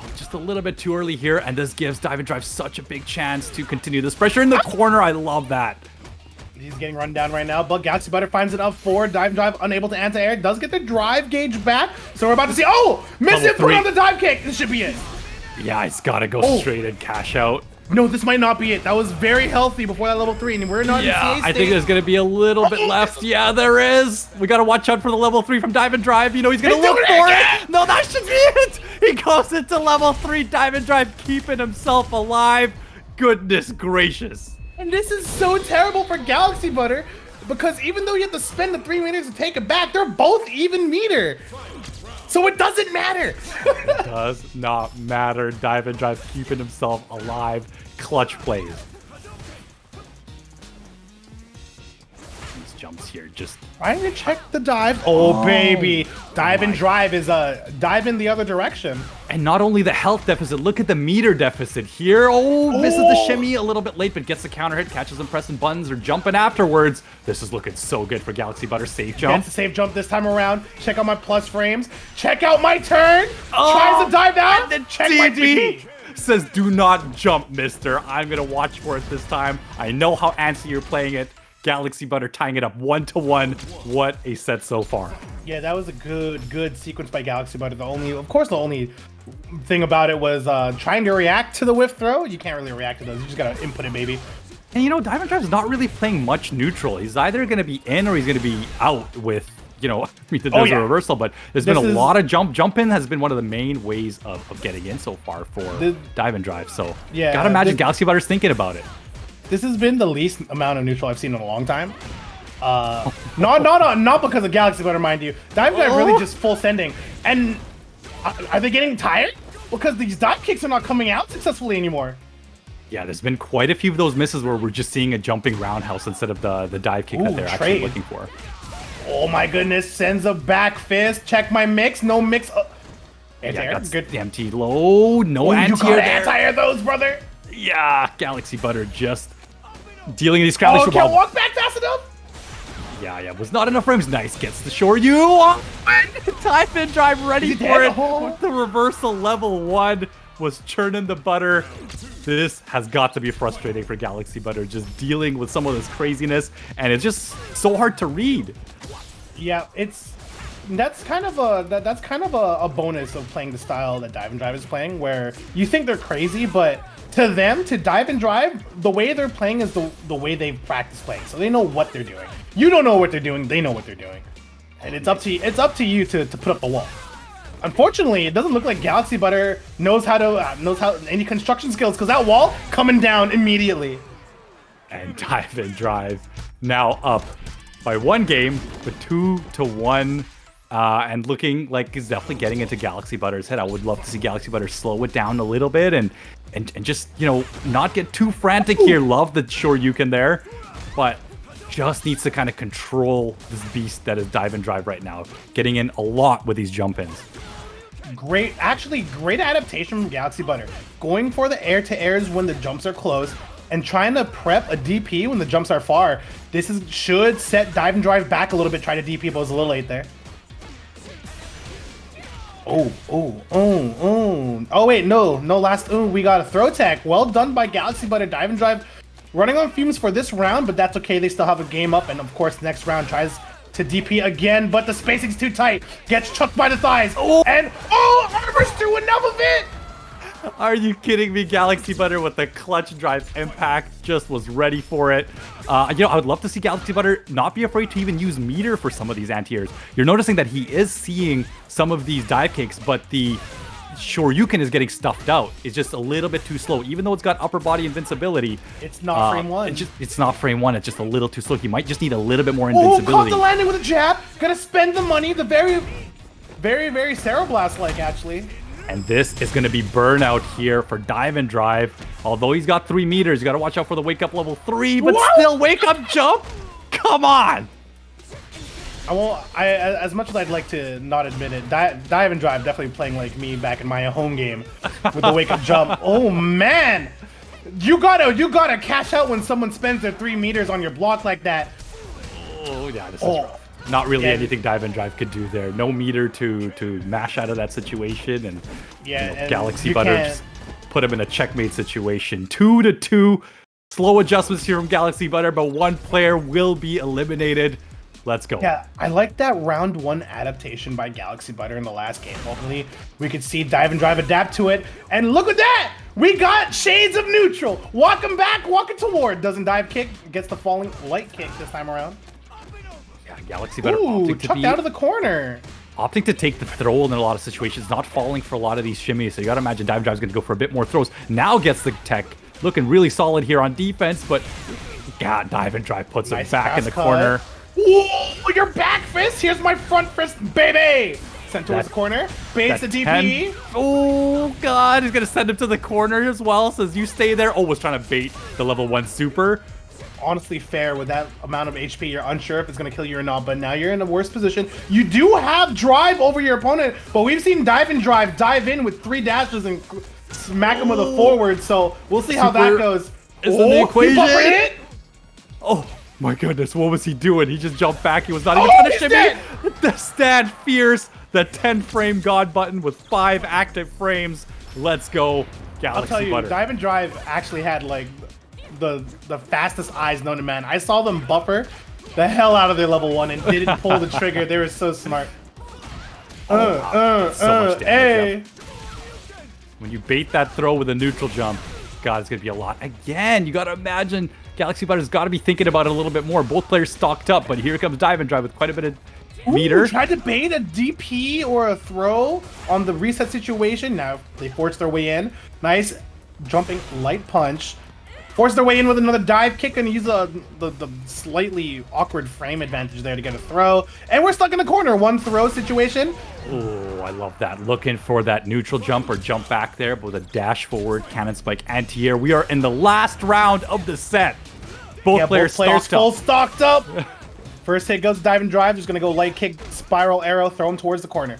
Oh, just a little bit too early here, and this gives Dive and Drive such a big chance to continue this pressure in the corner. I love that. He's getting run down right now, but Galaxy Butter finds it up forward. Dive and Drive unable to anti-air. Does get the drive gauge back, so we're about to see. Oh, miss it, put on the dive kick. This should be it. Yeah, it's got to go straight and cash out. No, this might not be it. That was very healthy before that level 3, and we're not in CA state. I think there's going to be a little bit left. Yeah, there is. We got to watch out for the level 3 from Dive and Drive. You know, he's going to look for it. No, that should be it. He goes into level 3. Dive and Drive keeping himself alive. Goodness gracious. And this is so terrible for Galaxy Butter, because even though you have to spend the 3 meters to take it back, they're both even meter. So it doesn't matter. It does not matter. Dive and Drive keeping himself alive. Clutch plays. These jumps here just trying to check the dive. Oh baby. Dive and Drive is a dive in the other direction. And not only the health deficit, look at the meter deficit here. Oh, misses the shimmy a little bit late, but gets the counter hit, catches them pressing buttons or jumping afterwards. This is looking so good for Galaxy Butter. Safe jump. Gets the safe jump this time around. Check out my plus frames. Check out my turn. Tries to dive out. And check my DP. Says, do not jump, mister. I'm going to watch for it this time. I know how antsy you're playing it. Galaxy Butter tying it up 1-1. What a set so far. Yeah, that was a good sequence by Galaxy Butter. The only thing about it was trying to react to the whiff throw. You can't really react to those. You just got to input it, baby. And you know, Dive and Drive's not really playing much neutral. He's either going to be in or he's going to be out with, you know, there's a reversal, but there's been a lot of jump in has been one of the main ways of getting in so far for Dive and Drive. So yeah, gotta imagine Galaxy Butter's thinking about it. This has been the least amount of neutral I've seen in a long time. Not because of Galaxy Butter, mind you. Dive and Drive really just full sending. And are they getting tired? Because these dive kicks are not coming out successfully anymore. Yeah, there's been quite a few of those misses where we're just seeing a jumping roundhouse instead of the dive kick that they're actually looking for. Oh my goodness, sends a back fist. Check my mix. No mix. Yeah, good. Empty low. No anti-air. You gotta anti-air those, brother. Yeah, Galaxy Butter just dealing these crowds. Can't walk back fast enough. Yeah, was not enough frames. Nice, gets the Shoryu. Dive and Drive ready for it. With the reversal, level 1 was churning the butter. This has got to be frustrating for Galaxy Butter, just dealing with some of this craziness, and it's just so hard to read. Yeah, that's kind of a bonus of playing the style that Dive and Drive is playing, where you think they're crazy, but to them, to Dive and Drive, the way they're playing is the way they've practiced playing, so they know what they're doing. You don't know what they're doing; they know what they're doing, and it's up to you to put up the wall. Unfortunately, it doesn't look like Galaxy Butter knows how any construction skills, because that wall coming down immediately. And Dive and Drive now up by 1 game, but 2-1, and looking like he's definitely getting into Galaxy Butter's head. I would love to see Galaxy Butter slow it down a little bit and just, you know, not get too frantic here. Love the Shoryuken there, but just needs to kind of control this beast that is Dive and Drive right now, getting in a lot with these jump-ins. Great adaptation from Galaxy Butter. Going for the air-to-airs when the jumps are close, and trying to prep a DP when the jumps are far. This should set Dive and Drive back a little bit, try to DP, but it was a little late there. Oh wait, no last we got a throw tech. Well done by Galaxy Butter. Dive and Drive running on fumes for this round, but that's okay. They still have a game up, and of course next round tries to DP again, but the spacing's too tight. Gets chucked by the thighs. And Arbor's through enough of it! Are you kidding me? Galaxy Butter with the clutch drive impact just was ready for it. You know, I would love to see Galaxy Butter not be afraid to even use meter for some of these anti-airs. You're noticing that he is seeing some of these dive kicks, but the Shoryuken is getting stuffed out. It's just a little bit too slow. Even though it's got upper body invincibility, it's not frame one. It's not frame one. It's just a little too slow. He might just need a little bit more invincibility. Caught the landing with a jab. Gonna spend the money. The very Cereblast-like, actually. And this is going to be burnout here for Dive and Drive. Although he's got 3 meters, you got to watch out for the wake up level 3, but still wake up jump? Come on! As much as I'd like to not admit it, Dive and Drive definitely playing like me back in my home game with the wake up jump. Oh man! You gotta cash out when someone spends their 3 meters on your block like that. Oh yeah, this is rough. Not really anything Dive and Drive could do there. No meter to mash out of that situation, and Galaxy Butter just put him in a checkmate situation. 2-2. Slow adjustments here from Galaxy Butter, but 1 player will be eliminated. Let's go. Yeah, I like that round 1 adaptation by Galaxy Butter in the last game. Hopefully, we could see Dive and Drive adapt to it. And look at that! We got shades of neutral. Walking back, walking toward. Doesn't dive kick, gets the falling light kick this time around. Galaxy Butter opting to chucked out of the corner. Opting to take the throw in a lot of situations, not falling for a lot of these shimmies. So you got to imagine Dive Drive's going to go for a bit more throws. Now gets the tech. Looking really solid here on defense, but God, Dive and Drive puts him back in the corner. Ooh, your back fist. Here's my front fist, baby. Sent towards the corner. Baits the DP. Oh, God. He's going to send him to the corner as well. Says, you stay there. Oh, was trying to bait the level 1 super. Honestly fair with that amount of HP. You're unsure if it's going to kill you or not, but now you're in a worse position. You do have drive over your opponent, but we've seen Dive and Drive dive in with 3 dashes and smack him with a forward, so we'll see how that goes. Is in the equation. Oh my goodness, what was he doing? He just jumped back. He was not even trying to shimmy. The stand fierce. The 10-frame God button with 5 active frames. Let's go, Galaxy Butter. I'll tell you, Dive and Drive actually had like the fastest eyes known to man. I saw them buffer the hell out of their level 1 and didn't pull the trigger. They were so smart. So much damage. When you bait that throw with a neutral jump, God, it's going to be a lot. Again, you got to imagine Galaxy Butter's got to be thinking about it a little bit more. Both players stocked up, but here comes Dive and Drive with quite a bit of meter. Tried to bait a DP or a throw on the reset situation. Now they forced their way in. Nice jumping light punch. Forced their way in with another dive kick and use the slightly awkward frame advantage there to get a throw. And we're stuck in the corner. 1 throw situation. Oh, I love that. Looking for that neutral jump or jump back there, but with a dash forward, cannon spike, anti-air. We are in the last round of the set. Both players full stocked up. First hit goes Dive and Drive. Just going to go light kick, spiral arrow, throw him towards the corner.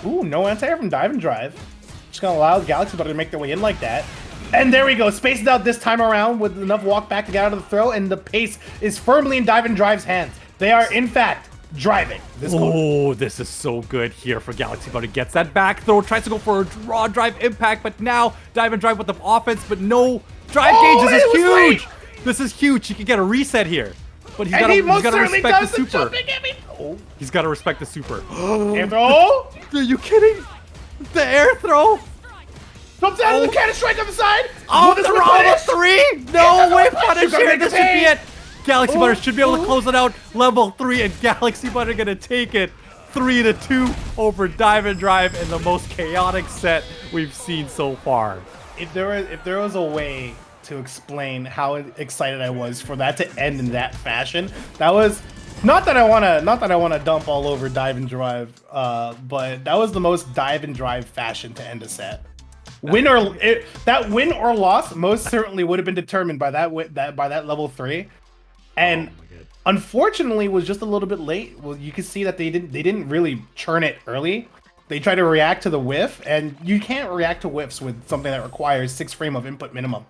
Ooh, no anti-air from Dive and Drive. Just going to allow Galaxy Butter to make their way in like that. And there we go, spaced out this time around with enough walk back to get out of the throw, and the pace is firmly in Dive and Drive's hands. They are, in fact, driving. This is so good here for Galaxy Butter. Gets that back throw, tries to go for a raw drive impact, but now dive and drive with the offense, but no drive gauge. This is huge. This is huge. He can get a reset here. But he's got to respect the super. He's got to respect the super. Air throw? Are you kidding? The air throw? Comes out of the cannon strike on the side. Oh, the level 3? No way, punish here. This should be it. Galaxy Butter should be able to close it out. Level 3, and Galaxy Butter gonna take it 3-2 over Dive and Drive in the most chaotic set we've seen so far. If there was a way to explain how excited I was for that to end in that fashion, that was not that I wanna dump all over Dive and Drive, but that was the most Dive and Drive fashion to end a set. That win or loss most certainly would have been determined by that level 3, and unfortunately was just a little bit late. Well, you can see that they didn't really churn it early. They tried to react to the whiff, and you can't react to whiffs with something that requires 6 frames of input minimum.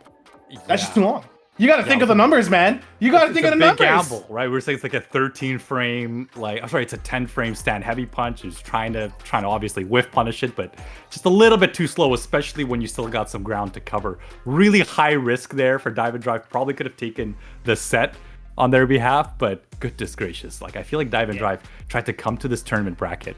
That's just too long. You got to think of the numbers, man. You got to think of the numbers. It's a big gamble, right? We're saying it's like a 13 frame, it's a 10 frame stand heavy punch. Who's trying to obviously whiff punish it, but just a little bit too slow, especially when you still got some ground to cover. Really high risk there for Dive and Drive. Probably could have taken the set on their behalf, but goodness gracious. Like, I feel like Dive and Drive tried to come to this tournament bracket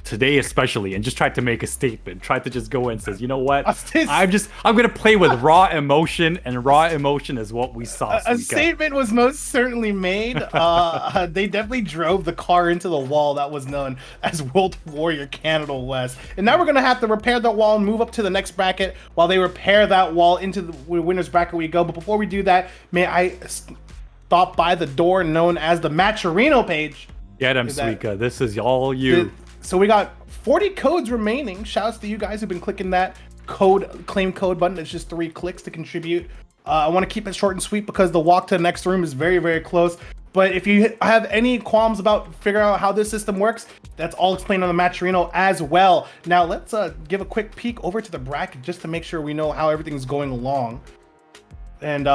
today especially and just tried to make a statement, tried to just go in and says, you know what, I'm gonna play with raw emotion, and raw emotion is what we saw. A statement was most certainly made. They definitely drove the car into the wall that was known as World Warrior Canada West, and now we're gonna have to repair that wall and move up to the next bracket while they repair that wall. Into the winners bracket we go. But before we do that, may I stop by the door known as the Matcherino page? Get him, Suika. This is all you. So we got 40 codes remaining. Shouts to you guys who've been clicking that claim code button. It's just 3 clicks to contribute. I want to keep it short and sweet because the walk to the next room is very, very close. But if you have any qualms about figuring out how this system works, that's all explained on the Matcherino as well. Now let's give a quick peek over to the bracket just to make sure we know how everything's going along. And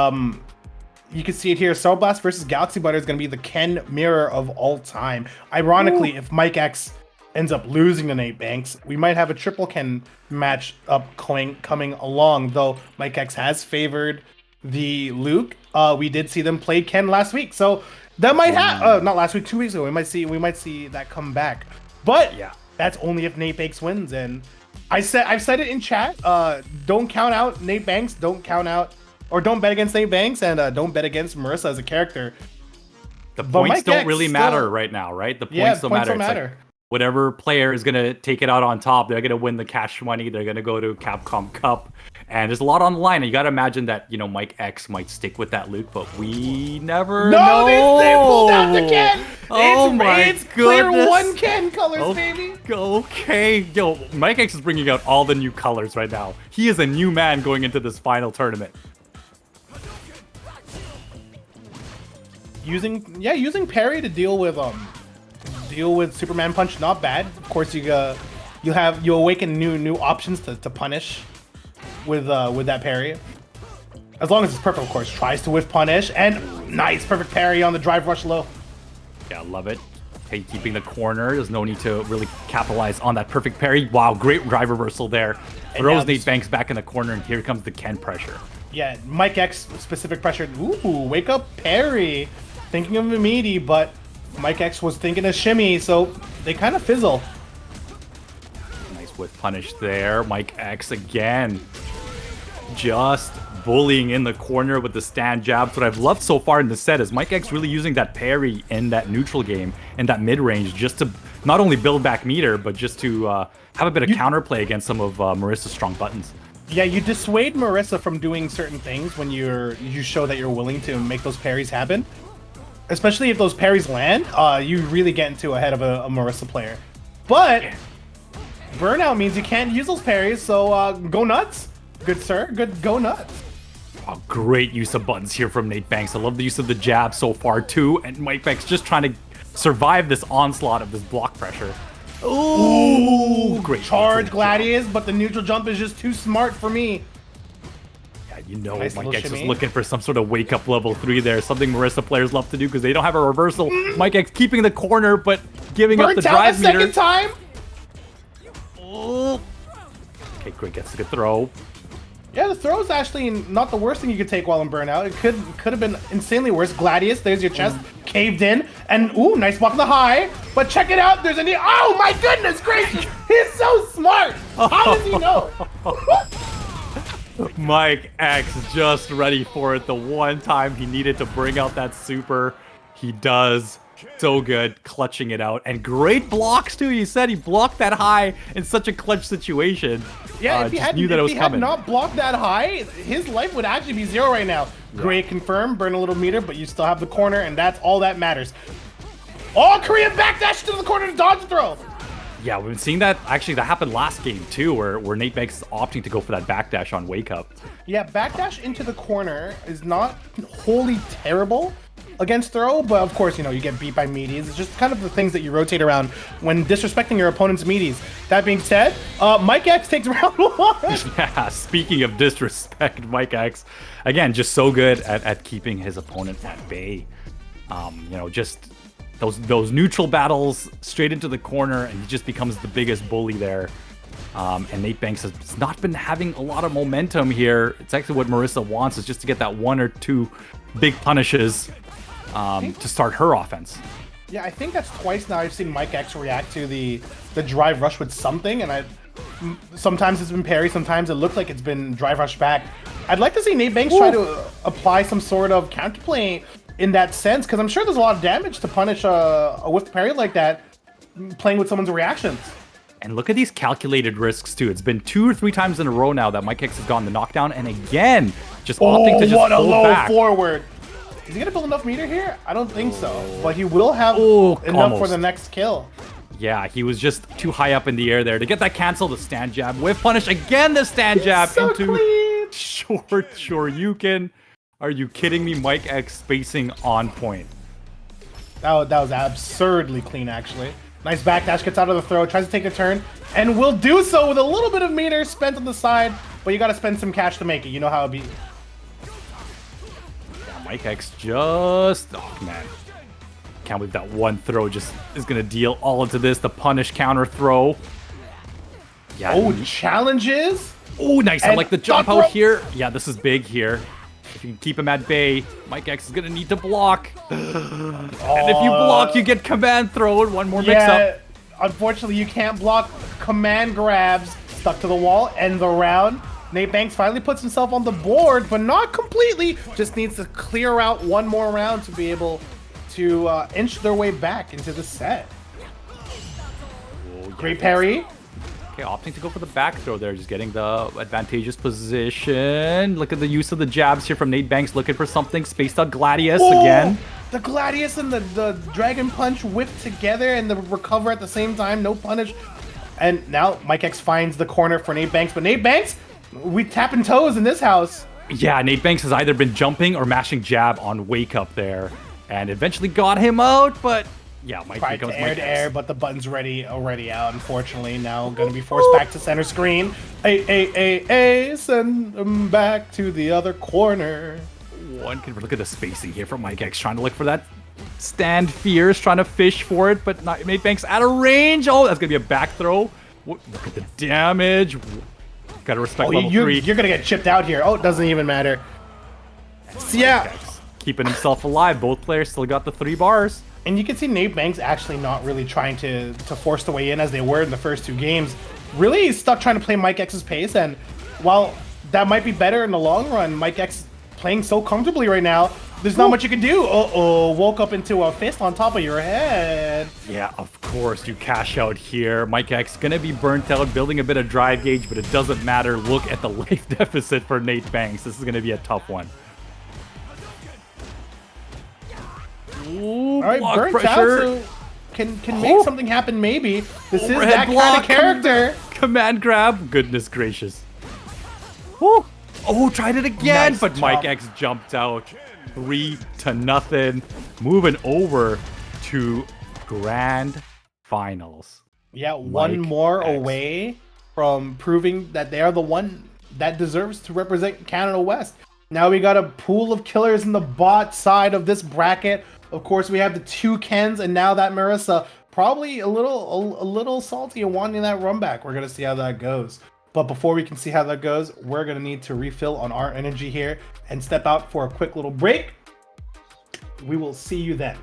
you can see it here. Soul Blast versus Galaxy Butter is going to be the Ken mirror of all time. Ironically, if Mike X ends up losing to Nate Banks, we might have a triple Ken match up coming along, though Mike X has favored the Luke. We did see them play Ken last week, so that might have not last week, 2 weeks ago. We might see that come back, but yeah, that's only if Nate Banks wins. And I've said it in chat. Don't count out Nate Banks. Don't bet against Nate Banks, and don't bet against Marissa as a character. The points don't really matter right now, right? The points don't matter. Like, whatever player is going to take it out on top, they're going to win the cash money. They're going to go to Capcom Cup. And there's a lot on the line. And you got to imagine that, you know, Mike X might stick with that Luke, but we never know. They pulled out the Ken. It's clear 1 Ken colors, baby. Okay. Yo, Mike X is bringing out all the new colors right now. He is a new man going into this final tournament. Using parry to deal with Superman Punch, not bad. Of course, you awaken new options to punish with that parry. As long as it's perfect, of course. Tries to whiff punish, and nice perfect parry on the drive rush low. Yeah, love it. Okay, keeping the corner. There's no need to really capitalize on that perfect parry. Wow, great drive reversal there. Throws Nate Banks back in the corner, and here comes the Ken pressure. Yeah, Mike X specific pressure. Ooh, wake up parry. Thinking of a meaty, but Mike X was thinking of shimmy, so they kind of fizzle. Nice whiff punish there. Mike X again. Just bullying in the corner with the stand jabs. What I've loved so far in the set is Mike X really using that parry in that neutral game and that mid-range just to not only build back meter, but just to have a bit of counterplay against some of Marissa's strong buttons. Yeah, you dissuade Marissa from doing certain things when you show that you're willing to make those parries happen. Especially if those parries land, you really get into a head of a Marissa player. But burnout means you can't use those parries, so go nuts, good sir. Go nuts. Oh, great use of buttons here from Nate Banks. I love the use of the jab so far too, and Mike Banks just trying to survive this onslaught of this block pressure. Ooh, great charge Gladius, but the neutral jump is just too smart for me. you know, nice Mike X is shimmy. looking for some sort of wake-up level 3 there, something Marissa players love to do because they don't have a reversal. Mike X keeping the corner, but giving up the drive meter. Second time. Oh. Okay, Grig gets a good throw. Yeah, the throw is actually not the worst thing you could take while in burnout. It could have been insanely worse. Gladius, there's your chest, caved in, and ooh, nice block on the high. But check it out, there's a knee. Oh my goodness gracious, he's so smart. How does he know? Mike X just ready for it. The one time he needed to bring out that super, he does. So good, clutching it out, and great blocks too. He said he blocked that high in such a clutch situation. Yeah, if he had not blocked that high, his life would actually be 0 right now. Yeah. Great confirm, burn a little meter, but you still have the corner, and that's all that matters. Oh, Korean backdash to the corner to dodge throw. Yeah, we've been seeing that. Actually, that happened last game too, where Nate Banks is opting to go for that backdash on Wake Up. Yeah, backdash into the corner is not wholly terrible against throw, but of course, you know, you get beat by meaties. It's just kind of the things that you rotate around when disrespecting your opponent's meaties. That being said, Mike X takes round 1. Yeah, speaking of disrespect, Mike X, again, just so good at keeping his opponent at bay. You know, just those neutral battles straight into the corner, and he just becomes the biggest bully there. And Nate Banks has not been having a lot of momentum here. It's actually what Marissa wants, is just to get that 1 or 2 big punishes to start her offense. Yeah, I think that's twice now I've seen Mike X react to the drive rush with something, and sometimes it's been parry, sometimes it looks like it's been drive rush back. I'd like to see Nate Banks try to apply some sort of counterplay in that sense, because I'm sure there's a lot of damage to punish a whiff parry like that, playing with someone's reactions. And look at these calculated risks too. It's been 2 or 3 times in a row now that Mike X has gotten the knockdown, and again, just opting to just what a hold low back. Forward. Is he gonna build enough meter here? I don't think so, but he will have enough for the next kill. Yeah, he was just too high up in the air there to get that cancel. The stand jab with punish again. The stand jab into clean. short Shoryuken. Are you kidding me? Mike X spacing on point. That was absurdly clean, actually. Nice backdash, gets out of the throw, tries to take a turn, and will do so with a little bit of meter spent on the side, but you gotta spend some cash to make it. You know how it be. Mike X just... Oh, man. Can't believe that one throw just is going to deal all into this. The punish counter throw. Yeah. Oh, challenges? Oh, nice. I like the jump out here. Yeah, this is big here. If you can keep him at bay, Mike X is going to need to block. And if you block, you get command throw. One more mix-up. Unfortunately, you can't block command grabs. Stuck to the wall. End the round. Nate Banks finally puts himself on the board, but not completely. Just needs to clear out one more round to be able to inch their way back into the set. Great parry. Okay, opting to go for the back throw there, just getting the advantageous position. Look at the use of the jabs here from Nate Banks, looking for something. Spaced out Gladius again. The Gladius and the Dragon Punch whipped together, and the recover at the same time, no punish. And now Mike X finds the corner for Nate Banks, but Nate Banks, we tapping toes in this house. Yeah, Nate Banks has either been jumping or mashing jab on Wake Up there, and eventually got him out, but yeah, Mike becomes Mike air, but the button's already out, unfortunately. Now gonna be forced back to center screen. Send him back to the other corner. One can look at the spacing here from Mike X, trying to look for that stand fierce, trying to fish for it, but not, Nate Banks out of range. Oh, that's gonna be a back throw. Look at the damage. Gotta respect level 3. You're gonna get chipped out here. Oh, it doesn't even matter. So, yeah. Keeping himself alive. Both players still got the 3 bars. And you can see Nate Banks actually not really trying to force the way in as they were in the first 2 games. Really stuck trying to play Mike X's pace, and while that might be better in the long run, Mike X playing so comfortably right now, there's not much you can do. Woke up into a fist on top of your head. Yeah, of course, you cash out here. Mike X gonna be burnt out, building a bit of drive gauge, but it doesn't matter. Look at the life deficit for Nate Banks. This is gonna be a tough one. Ooh, all right, burnt pressure. out, so can make something happen maybe. This is that kind of character. Command grab. Goodness gracious. Woo. Oh, tried it again, nice but jump. Mike X jumped out. 3-0. Moving over to grand finals. Yeah, one more away from proving that they are the one that deserves to represent Canada West. Now we got a pool of killers in the bot side of this bracket. Of course, we have the 2 Kens, and now that Marissa probably a little salty and wanting that run back. We're gonna see how that goes. But before we can see how that goes, we're gonna need to refill on our energy here and step out for a quick little break. We will see you then.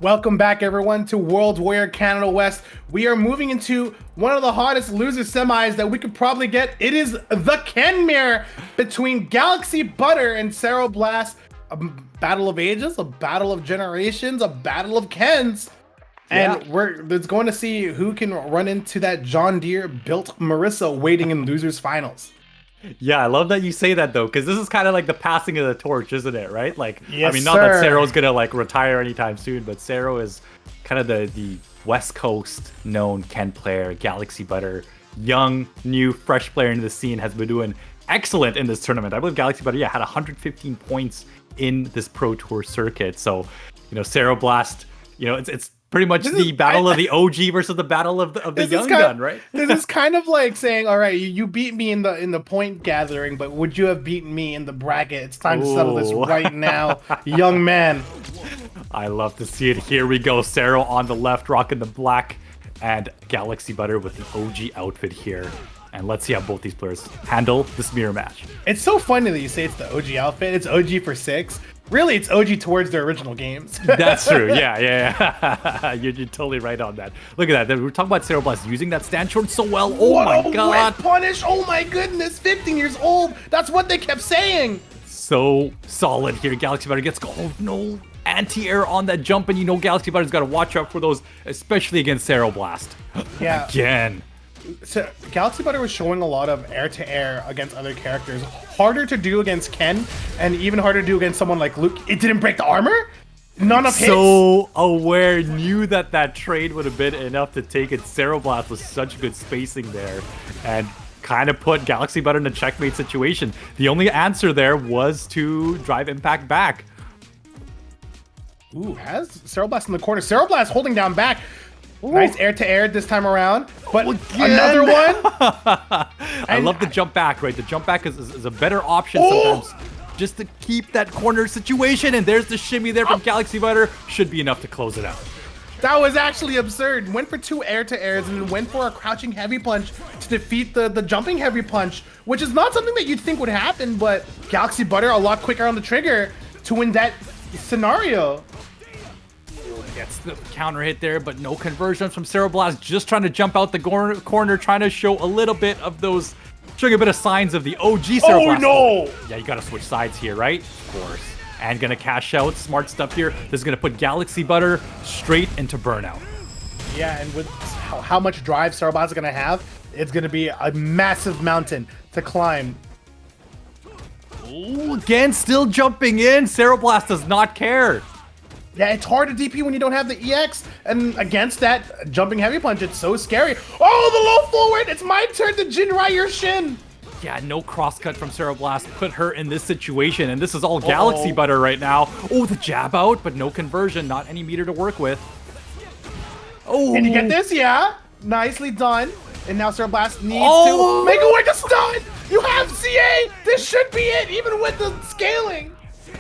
Welcome back, everyone, to World Warrior Canada West. We are moving into one of the hottest loser semis that we could probably get. It is the Ken Mirror between Galaxy Butter and Cero Blast. A battle of ages, a battle of generations, a battle of Kens. And we're going to see who can run into that John Deere built Marissa waiting in losers finals. Yeah, I love that you say that though, because this is kind of like the passing of the torch, isn't it? Right? Like, yes, I mean, not that Cero's gonna like retire anytime soon, but Cero is kind of the West Coast known Ken player, Galaxy Butter, young, new, fresh player into the scene, has been doing excellent in this tournament. I believe Galaxy Butter, had 115 points in this Pro Tour circuit. So, Cero Blast, it's pretty much the battle of the OG versus the battle of the young gun, right? This is kind of like saying, all right, you beat me in the point gathering, but would you have beaten me in the bracket? It's time to settle this right now, young man. I love to see it. Here we go. Cero on the left, rocking the black, and Galaxy Butter with the OG outfit here. And let's see how both these players handle this mirror match. It's so funny that you say it's the OG outfit. It's OG for 6. Really, it's OG towards their original games. That's true. Yeah. You're totally right on that. Look at that. We're talking about Cero Blast using that stand short so well. Oh what my god. Wet punish. Oh my goodness. 15 years old. That's what they kept saying. So solid here. Galaxy Butter gets no anti-air on that jump, and Galaxy Butter's got to watch out for those, especially against Cero Blast. Yeah. Again. So Galaxy Butter was showing a lot of air-to-air against other characters. Harder to do against Ken, and even harder to do against someone like Luke. It didn't break the armor? None of hits? So aware, knew that trade would have been enough to take it. Cero Blast was such good spacing there, and kind of put Galaxy Butter in a checkmate situation. The only answer there was to drive impact back. Ooh, has Cero Blast in the corner. Cero Blast holding down back. Ooh. Nice air-to-air this time around, but another one. I love the jump back, right? The jump back is a better option sometimes, just to keep that corner situation. And there's the shimmy there from Galaxy Butter. Should be enough to close it out. That was actually absurd. Went for 2 air-to-airs and then went for a crouching heavy punch to defeat the jumping heavy punch, which is not something that you'd think would happen, but Galaxy Butter a lot quicker on the trigger to win that scenario. Gets the counter hit there, but no conversions from Cero Blast. Just trying to jump out the corner, trying to show a little bit of those, showing a bit of signs of the OG Cero Blast. Oh no! Yeah, you gotta switch sides here, right? Of course. And gonna cash out. Smart stuff here. This is gonna put Galaxy Butter straight into burnout. Yeah, and with how much drive Cero Blast is gonna have, it's gonna be a massive mountain to climb. Ooh, again, still jumping in. Cero Blast does not care. Yeah, it's hard to DP when you don't have the EX, and against that jumping heavy punch, it's so scary. Oh, the low forward! It's my turn to Jinrai your shin! Yeah, no crosscut from Cero Blast put her in this situation, and this is all Galaxy Butter right now. Oh, the jab out, but no conversion, not any meter to work with. Oh! Can you get this? Yeah, nicely done. And now Cero Blast needs to make it work a stun! You have CA! This should be it, even with the scaling!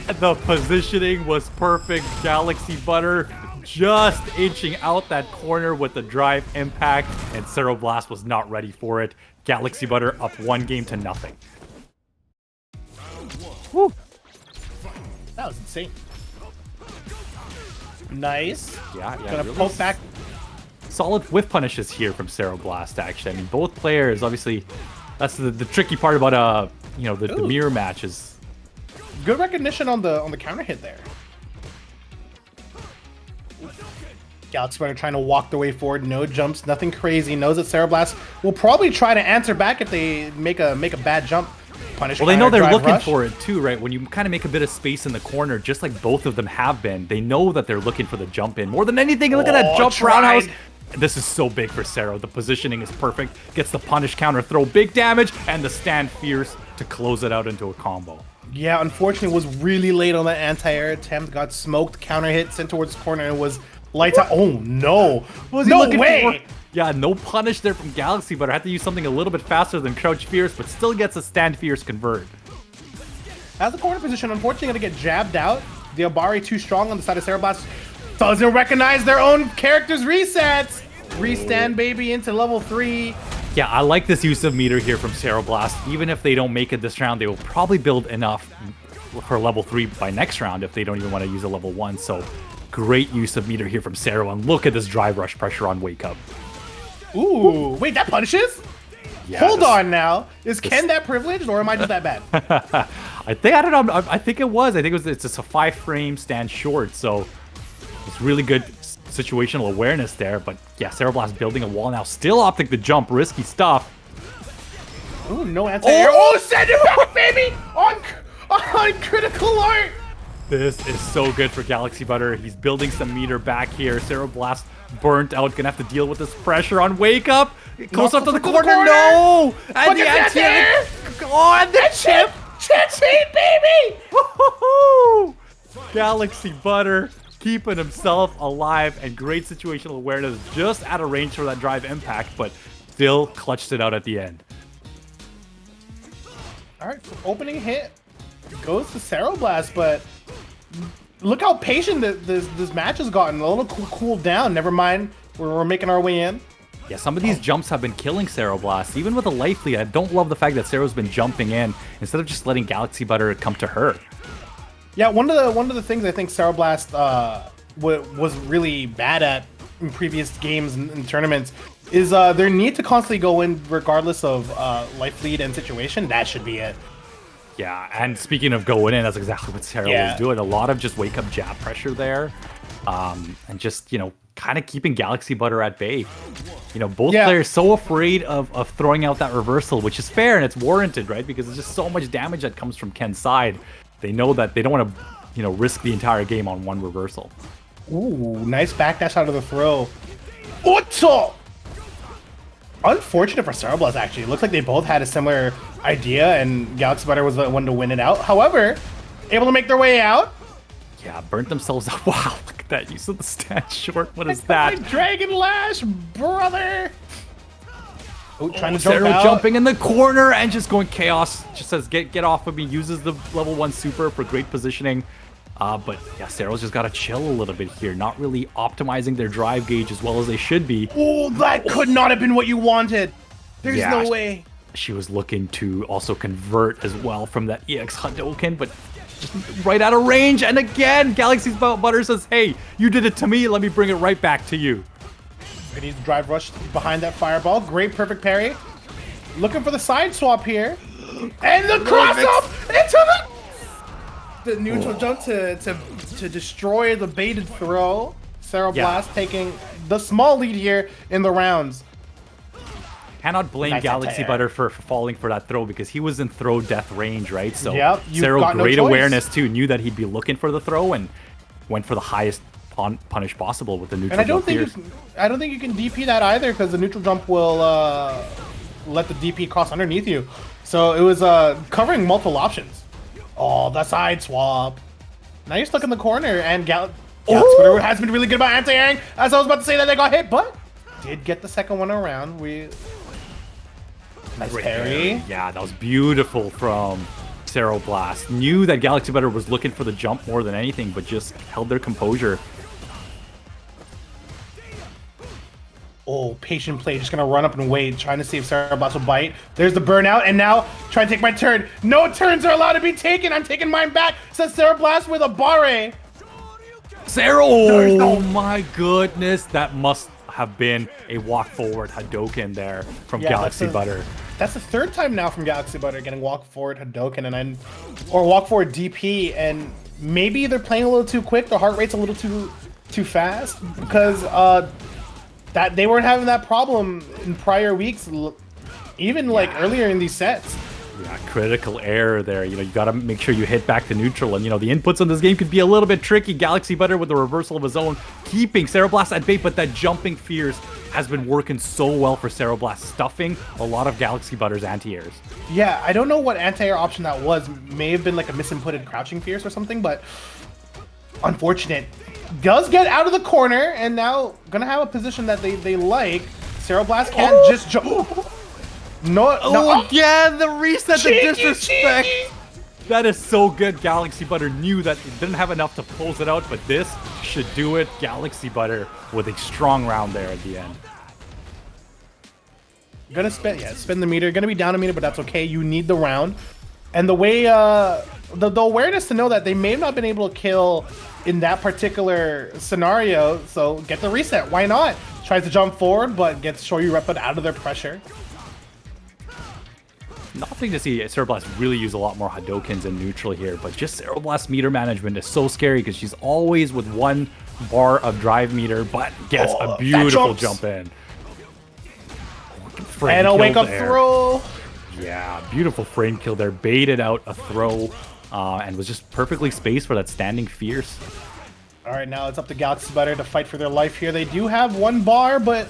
The positioning was perfect. Galaxy Butter just inching out that corner with the drive impact, and Cero Blast was not ready for it. Galaxy Butter up 1-0. Woo! That was insane. Nice. Yeah. Gonna really poke back. Solid whiff punishes here from Cero Blast, actually. I mean, both players, obviously, that's the tricky part about the mirror matches. Good recognition on the counter hit there. Galaxy Butter trying to walk the way forward, no jumps, nothing crazy. Knows that Cero Blast will probably try to answer back if they make a bad jump. Punish. Well, they know they're looking for it too, right? When you kind of make a bit of space in the corner, just like both of them have been, they know that they're looking for the jump in more than anything. Look at that jump roundhouse. This is so big for Cero. The positioning is perfect. Gets the punish counter throw, big damage, and the stand fierce to close it out into a combo. Yeah, unfortunately, was really late on that anti-air attempt. Got smoked, counter hit, sent towards the corner, and was lights out. Oh no! No way! Yeah, no punish there from Galaxy, but I had to use something a little bit faster than Crouch Fierce, but still gets a stand fierce convert. As the corner position, unfortunately, gonna get jabbed out. The Obari too strong on the side of Cero Blast. Doesn't recognize their own character's resets. Restand baby into level 3. Yeah, I like this use of meter here from Cero Blast. Even if they don't make it this round, they will probably build enough for level 3 by next round if they don't even want to use a level 1. So great use of meter here from Sero, and look at this drive rush pressure on Wake Up. Ooh, wait, that punishes? Yeah, Hold on now. Is Ken that privileged, or am I just that bad? I don't know. I think it was. I think it's just a 5-frame stand short, so it's really good situational awareness there. But yeah, Sero Blast building a wall now. Still opting the jump. Risky stuff. Ooh, no anti-air. Oh, send it back, baby! On critical art! This is so good for Galaxy Butter. He's building some meter back here. Sero Blast burnt out. Gonna have to deal with this pressure on Wake Up. Close up to the corner. No! And the anti-air. Oh, and the chip! Chip, baby! Woo-hoo-hoo! Galaxy Butter keeping himself alive, and great situational awareness, just out of range for that drive impact, but still clutched it out at the end. All right, opening hit goes to Sero Blast, but look how patient this match has gotten. A little cooled down. Never mind, we're making our way in. Yeah, some of these jumps have been killing Sero Blast. Even with a life lead, I don't love the fact that Sero's been jumping in instead of just letting Galaxy Butter come to her. Yeah, one of the things I think Sero Blast was really bad at in previous games and tournaments is their need to constantly go in regardless of life lead and situation. That should be it. Yeah, and speaking of going in, that's exactly what Sero was doing. A lot of just Wake Up jab pressure there, and just, you know, kind of keeping Galaxy Butter at bay. You know, both players so afraid of throwing out that reversal, which is fair and it's warranted, right? Because there's just so much damage that comes from Ken's side. They know that they don't want to, you know, risk the entire game on one reversal. Ooh, nice backdash out of the throw. Otto! Unfortunate for Sero Blast, actually. It looks like they both had a similar idea, and Galaxy Butter was the one to win it out. However, able to make their way out. Yeah, burnt themselves out. Wow, look at that use of the stand short. What is that? Dragon Lash, brother! Oh, trying to Sero jump out. Jumping in the corner and just going chaos. Just says, get off of me. Uses the level 1 super for great positioning. But yeah, Sero's just got to chill a little bit here. Not really optimizing their drive gauge as well as they should be. Oh, that could not have been what you wanted. There's no way. She was looking to also convert as well from that EX Hadouken, but just right out of range. And again, Galaxy's Butter says, hey, you did it to me. Let me bring it right back to you. Gonna use the drive rush behind that fireball. Great, perfect parry. Looking for the side swap here. And the cross up into the neutral jump to destroy the baited throw. Sero Blast taking the small lead here in the rounds. Cannot blame Galaxy Butter for falling for that throw because he was in throw death range, right? So Sero, great awareness too, knew that he'd be looking for the throw and went for the highest punish possible with the neutral jump. And I don't think you can DP that either because the neutral jump will let the DP cross underneath you. So it was covering multiple options. Oh, the side swap. Now you're stuck in the corner, and Galaxy Butter has been really good about anti-airing. As I was about to say that they got hit, but did get the second one around. Nice parry. Yeah, that was beautiful from Sero Blast. Knew that Galaxy Butter was looking for the jump more than anything, but just held their composure. Oh, patient play. Just going to run up and wait, trying to see if Sero Blast will bite. There's the burnout, and now trying to take my turn. No turns are allowed to be taken. I'm taking mine back, says Sero Blast with a barre. Sero! Oh my goodness. That must have been a walk forward Hadouken there from Galaxy Butter. That's the third time now from Galaxy Butter getting walk forward Hadouken or walk forward DP, and maybe they're playing a little too quick. The heart rate's a little too fast because that they weren't having that problem in prior weeks, even like earlier in these sets. Yeah, critical error there. You know, you got to make sure you hit back to neutral. And, you know, the inputs on this game could be a little bit tricky. Galaxy Butter with the reversal of his own, keeping Sero Blast at bay, but that jumping fierce has been working so well for Sero Blast, stuffing a lot of Galaxy Butter's anti-airs. Yeah, I don't know what anti-air option that was. May have been like a misinputted crouching fierce or something, but unfortunate. Does get out of the corner, and now gonna have a position that they like. Sero Blast can't just jump. Again, the reset, the disrespect. That is so good. Galaxy Butter knew that it didn't have enough to close it out, but this should do it. Galaxy Butter with a strong round there at the end. Gonna spend the meter. Gonna be down a meter, but that's okay. You need the round. And the way, the awareness to know that they may have not been able to kill in that particular scenario, so get the reset. Why not? Tries to jump forward, but gets Shoyu Reppa out of their pressure. Nothing to see Cereblast really use a lot more Hadokens in neutral here, but just Cereblast meter management is so scary because she's always with one bar of drive meter, but gets a beautiful jump in. And a wake up throw. Yeah, beautiful frame kill there. Baited out a throw and was just perfectly spaced for that standing fierce. All right, now it's up to Galaxy Butter to fight for their life here. They do have one bar, but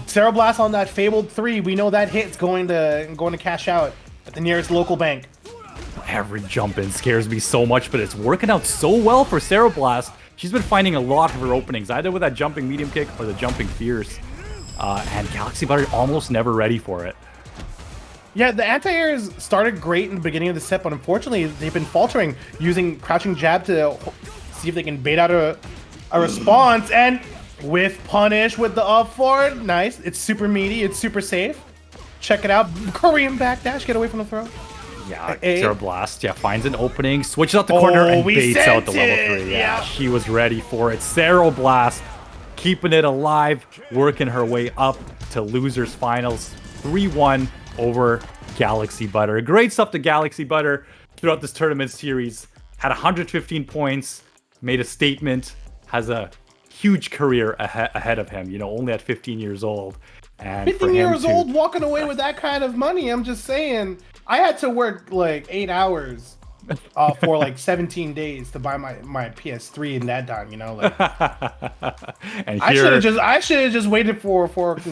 Cereblast on that fabled 3, we know that hit's going to cash out at the nearest local bank. Every jump in scares me so much, but it's working out so well for Cereblast. She's been finding a lot of her openings, either with that jumping medium kick or the jumping fierce. And Galaxy Butter almost never ready for it. Yeah, the anti-airs started great in the beginning of the set, but unfortunately they've been faltering, using crouching jab to see if they can bait out a response. And with punish with the up forward, nice. It's super meaty, it's super safe. Check it out, Korean backdash, get away from the throw. Yeah, Cereblast, yeah, finds an opening, switches out the corner, and baits out the level 3. Yeah, she was ready for it. Cereblast keeping it alive, working her way up to losers finals. 3-1 over Galaxy Butter. Great stuff to Galaxy Butter throughout this tournament series. Had 115 points, made a statement, has a huge career ahead of him, you know, only at 15 years old. And 15 years old walking away with that kind of money, I'm just saying. I had to work like 8 hours for like 17 days to buy my PS3 in that time, you know. Like, and I should have just waited for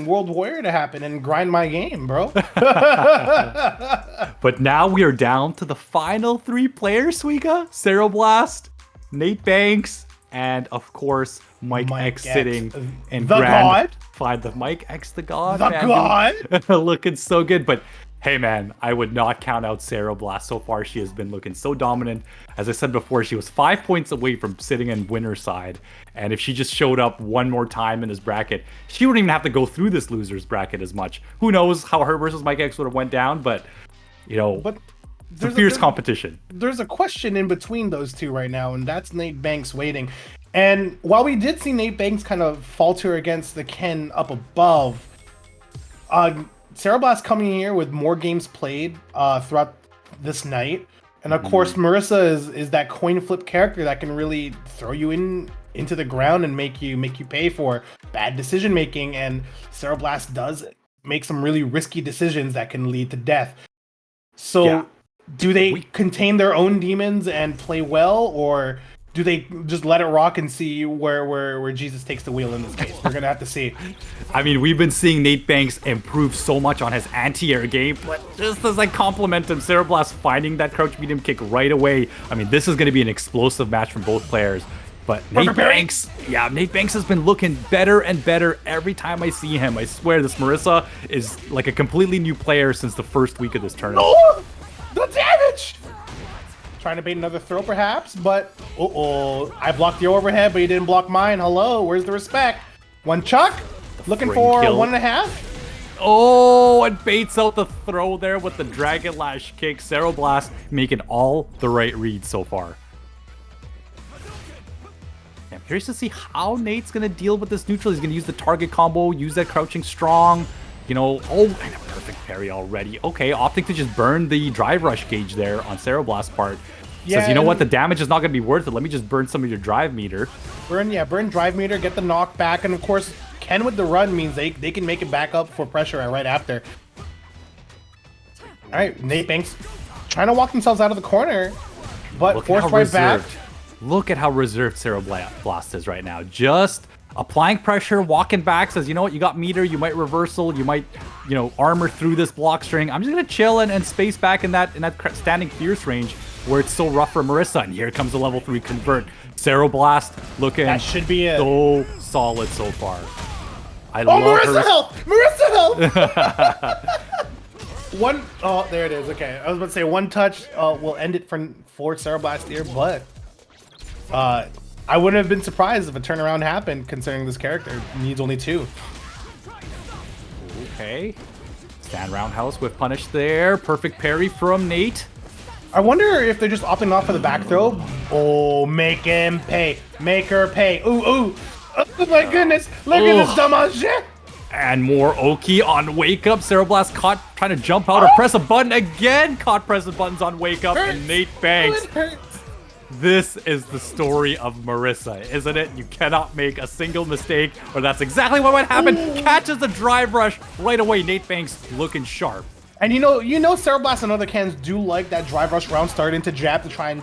World Warrior to happen and grind my game, bro. But now we are down to the final 3 players, Suika. Cereblast, Nate Banks, and of course Mike X sitting in the grand. Find the Mike X, the god. The god. Looking so good, but. Hey man, I would not count out Cereblast. So far, she has been looking so dominant. As I said before, she was 5 points away from sitting in winner's side. And if she just showed up one more time in this bracket, she wouldn't even have to go through this loser's bracket as much. Who knows how her versus Mike X would have went down, but, you know, it's a fierce competition. There's a question in between those two right now, and that's Nate Banks waiting. And while we did see Nate Banks kind of falter against the Ken up above, Cereblast coming here with more games played throughout this night, and of course Marissa is that coin flip character that can really throw you into the ground and make you pay for bad decision making. And Cereblast does make some really risky decisions that can lead to death. So do they contain their own demons and play well, or do they just let it rock and see where Jesus takes the wheel in this case? We're gonna have to see. I mean, we've been seeing Nate Banks improve so much on his anti-air game, but just as I compliment him, Cereblast finding that crouch medium kick right away. I mean, this is gonna be an explosive match from both players. But Nate Banks has been looking better and better every time I see him. I swear, this Marissa is like a completely new player since the first week of this tournament. Oh, the damage! Trying to bait another throw, perhaps, but I blocked your overhead, but you didn't block mine. Hello, where's the respect? One chuck, looking for kill. 1.5. Oh, and baits out the throw there with the Dragon Lash kick. Cereblast making all the right reads so far. I'm curious to see how Nate's gonna deal with this neutral. He's gonna use the target combo, use that crouching strong. You know, and a perfect parry already. Okay, opting to just burn the drive rush gauge there on Cereblast's part. Says, you know what, the damage is not going to be worth it. Let me just burn some of your drive meter. Burn drive meter, get the knock back, and of course, Ken with the run means they can make it back up for pressure right after. All right, Nate Banks trying to walk themselves out of the corner, but forced right back. Look at how reserved Cereblast is right now. Just applying pressure, walking back, says, you know what, you got meter, you might reversal, you might, you know, armor through this block string. I'm just going to chill and space back in that standing fierce range where it's so rough for Marissa. And here comes the level 3 convert. Cereblast looking that should be it. So solid so far. I love Marissa her. Help! Marissa help! There it is. Okay, I was about to say one touch will end it for Cereblast here, but I wouldn't have been surprised if a turnaround happened, considering this character needs only 2. Okay. Stand roundhouse with punish there. Perfect parry from Nate. I wonder if they're just opting off for the back throw. Oh, make him pay. Make her pay. Ooh, ooh. Oh my goodness. Look at this damage. And more Oki on Wake Up. Cereblast caught trying to jump out or press a button again. Caught pressing buttons on Wake Up. And Nate Banks. This is the story of Marissa, isn't it? You cannot make a single mistake, or that's exactly what would happen. Catches the drive rush right away. Nate Banks looking sharp. And you know, Cereblast and other cans do like that drive rush round start into jab to try and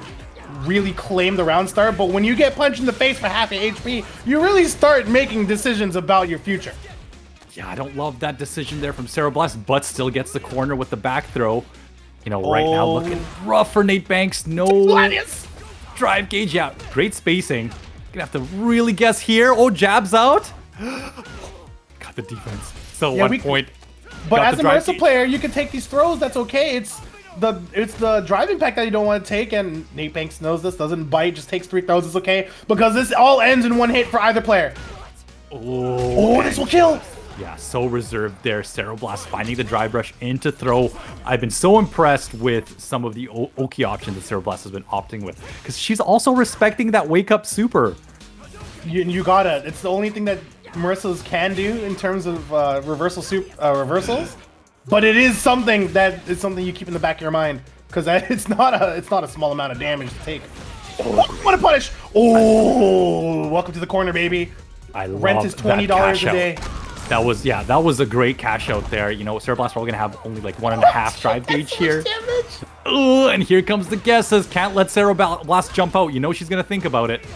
really claim the round start. But when you get punched in the face for half your HP, you really start making decisions about your future. Yeah, I don't love that decision there from Cereblast, but still gets the corner with the back throw. You know, right now looking rough for Nate Banks. No drive gauge out. Great spacing. Gonna have to really guess here. Oh, jabs out. Got the defense. So yeah, 1 point. But as a Marissa player, you can take these throws. That's okay. It's the drive impact that you don't want to take, and Nate Banks knows this. Doesn't bite. Just takes 3 throws. It's okay because this all ends in 1 hit for either player. Oh, this will kill. Yeah, so reserved there. Cereblast finding the drive rush into throw. I've been so impressed with some of the Oki options that Cereblast has been opting with, because she's also respecting that wake up super. You gotta. It's the only thing that Marissa's can do in terms of reversals, but it is something you keep in the back of your mind, because it's not a small amount of damage to take. Oh, what a punish! Oh, welcome to the corner, baby. Rent is $20 a day. That was a great cash out there. You know, Cereblast probably gonna have only like 1.5 drive gauge here. Ooh, and here comes the guesses. Can't let Cereblast jump out. You know she's gonna think about it.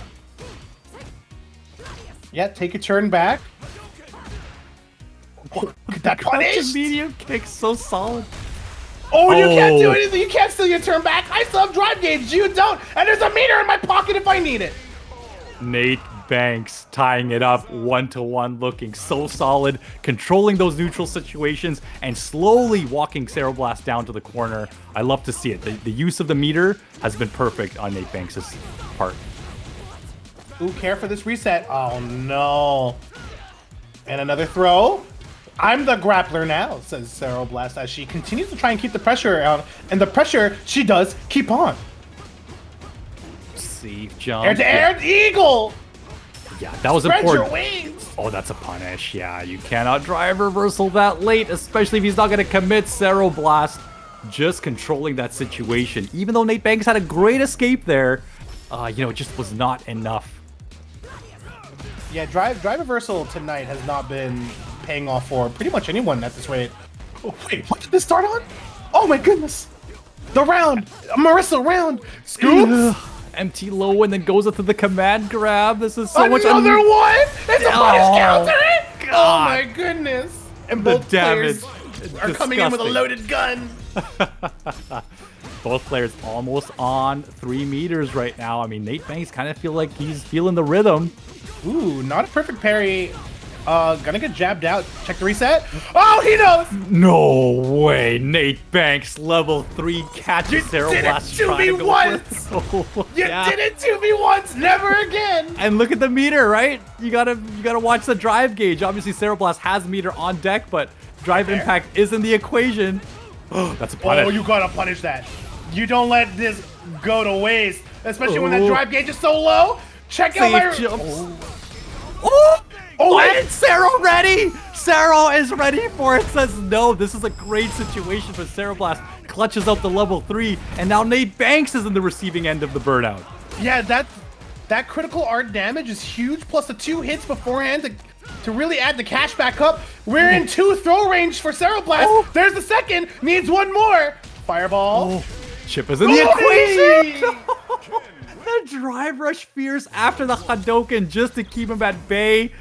Yeah, take a turn back. Look at that punish! Medium kick, so solid. Oh, you can't do anything. You can't steal your turn back. I still have drive gauge. You don't. And there's a meter in my pocket if I need it. Nate Banks tying it up 1-1, looking so solid, controlling those neutral situations, and slowly walking Cereblast down to the corner. I love to see it. The use of the meter has been perfect on Nate Banks' part. Ooh, care for this reset. Oh, no. And another throw. I'm the grappler now, says Cereblast, as she continues to try and keep the pressure on. And the pressure she does keep on. Safe jump. Air-to-air eagle! Yeah, that was Spread important. Your wings. Oh, that's a punish. Yeah, you cannot drive reversal that late, especially if he's not going to commit. Cereblast just controlling that situation. Even though Nate Banks had a great escape there, you know, it just was not enough. Yeah, drive reversal tonight has not been paying off for pretty much anyone at this rate. Oh, wait, what did this start on? Oh my goodness. The round. Marissa round. Scoops. Empty low and then goes up to the command grab. This is so much. Another one? It's a punish counter! Oh my goodness. And both players are coming in with a loaded gun. Both players almost on 3 meters right now. I mean, Nate Banks kind of feel like he's feeling the rhythm. Ooh, not a perfect parry. Gonna get jabbed out. Check the reset. Oh, he knows! No way. Nate Banks, level 3 catches Cereblast trying to go once. You did it to me once, never again. And look at the meter, right? You gotta watch the drive gauge. Obviously, Cereblast has meter on deck, but drive impact is in the equation. That's a punish. Oh, you gotta punish that. You don't let this go to waste, especially when that drive gauge is so low. Check out my jumps. Oh, and Cero ready! Cero is ready for it, says no. This is a great situation for Cereblast. Clutches up the level 3, and now Nate Banks is in the receiving end of the burnout. Yeah, that critical art damage is huge, plus the 2 hits beforehand to really add the cash back up. We're in 2 throw range for Cereblast. There's the second, needs 1 more. Fireball. Chip is in the equation! The drive rush fierce after the Hadouken just to keep him at bay.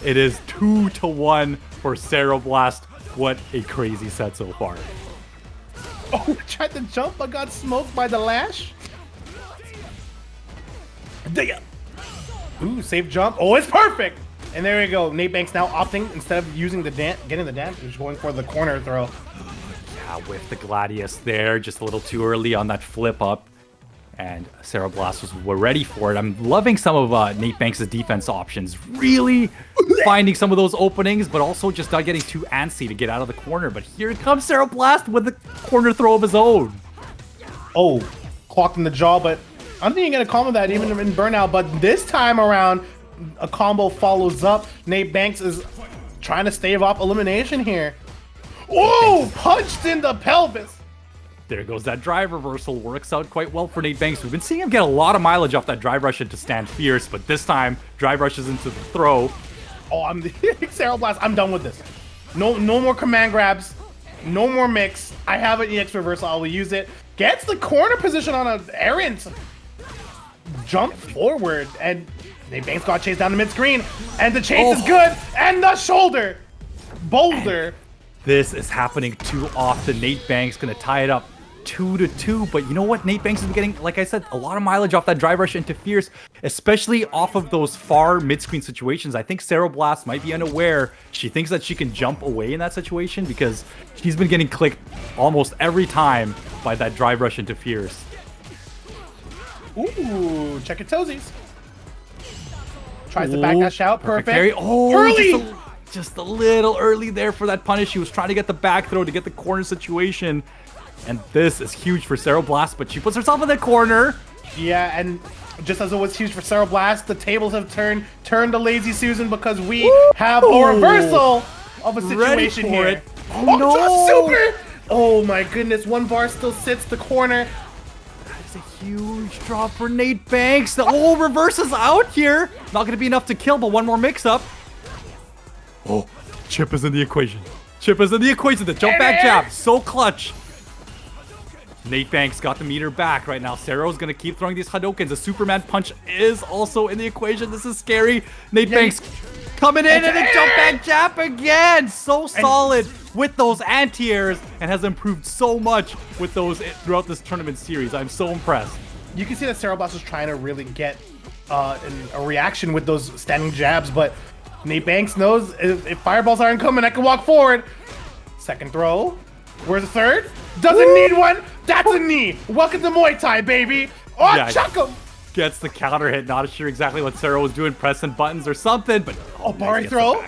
It is 2-1 for Cereblast. What a crazy set so far. Oh, tried to jump but got smoked by the lash. Ooh, safe jump. Oh, it's perfect. And there we go. Nate Banks now opting, instead of using the getting the damage, going for the corner throw. Yeah, with the Gladius there, just a little too early on that flip up. And Cereblast were ready for it. I'm loving some of Nate Banks' defense options. Really finding some of those openings, but also just not getting too antsy to get out of the corner. But here comes Cereblast with the corner throw of his own. Oh, clocked in the jaw, but I don't think you're gonna combo that even in burnout. But this time around, a combo follows up. Nate Banks is trying to stave off elimination here. Oh, punched in the pelvis. There goes that drive reversal. Works out quite well for Nate Banks. We've been seeing him get a lot of mileage off that drive rush into stand fierce, but this time, drive rushes into the throw. Oh, I'm Sarah Blast. I'm done with this. No more command grabs. No more mix. I have an EX reversal. I will use it. Gets the corner position on an errant. Jump forward, and Nate Banks got chased down the mid-screen. And the chase is good. And the shoulder. Boulder. This is happening too often. Nate Banks gonna tie it up 2-2, but you know what? Nate Banks is getting, like I said, a lot of mileage off that drive rush into fierce, especially off of those far mid-screen situations. I think Sarah Blast might be unaware. She thinks that she can jump away in that situation because she's been getting clicked almost every time by that drive rush into fierce. Ooh, check your toesies. Tries to back dash out. Perfect. Carry. Oh, early. Just a little early there for that punish. She was trying to get the back throw to get the corner situation. And this is huge for Sarah Blast, but she puts herself in the corner. Yeah, and just as it was huge for Sarah Blast, the tables have turned to Lazy Susan because we have a reversal of a situation here. Oh no! Super! Oh my goodness, one bar still sits the corner. That's a huge drop for Nate Banks. The whole reverse is out here. Not going to be enough to kill, but one more mix-up. Oh, Chip is in the equation. Chip is in the equation. The jump back jab, so clutch. Nate Banks got the meter back right now. Sarah's going to keep throwing these Hadokens. The Superman punch is also in the equation. This is scary. Nate Banks coming in and a jump back jab again. So solid with those anti-airs and has improved so much with those throughout this tournament series. I'm so impressed. You can see that Sarah Blast was trying to really get a reaction with those standing jabs, but Nate Banks knows if fireballs aren't coming, I can walk forward. Second throw. Where's the third? Doesn't need one. That's a knee. Welcome to Muay Thai, baby. Oh, yeah, chuck him. Gets the counter hit. Not sure exactly what Sarah was doing, pressing buttons or something, but Barry throw.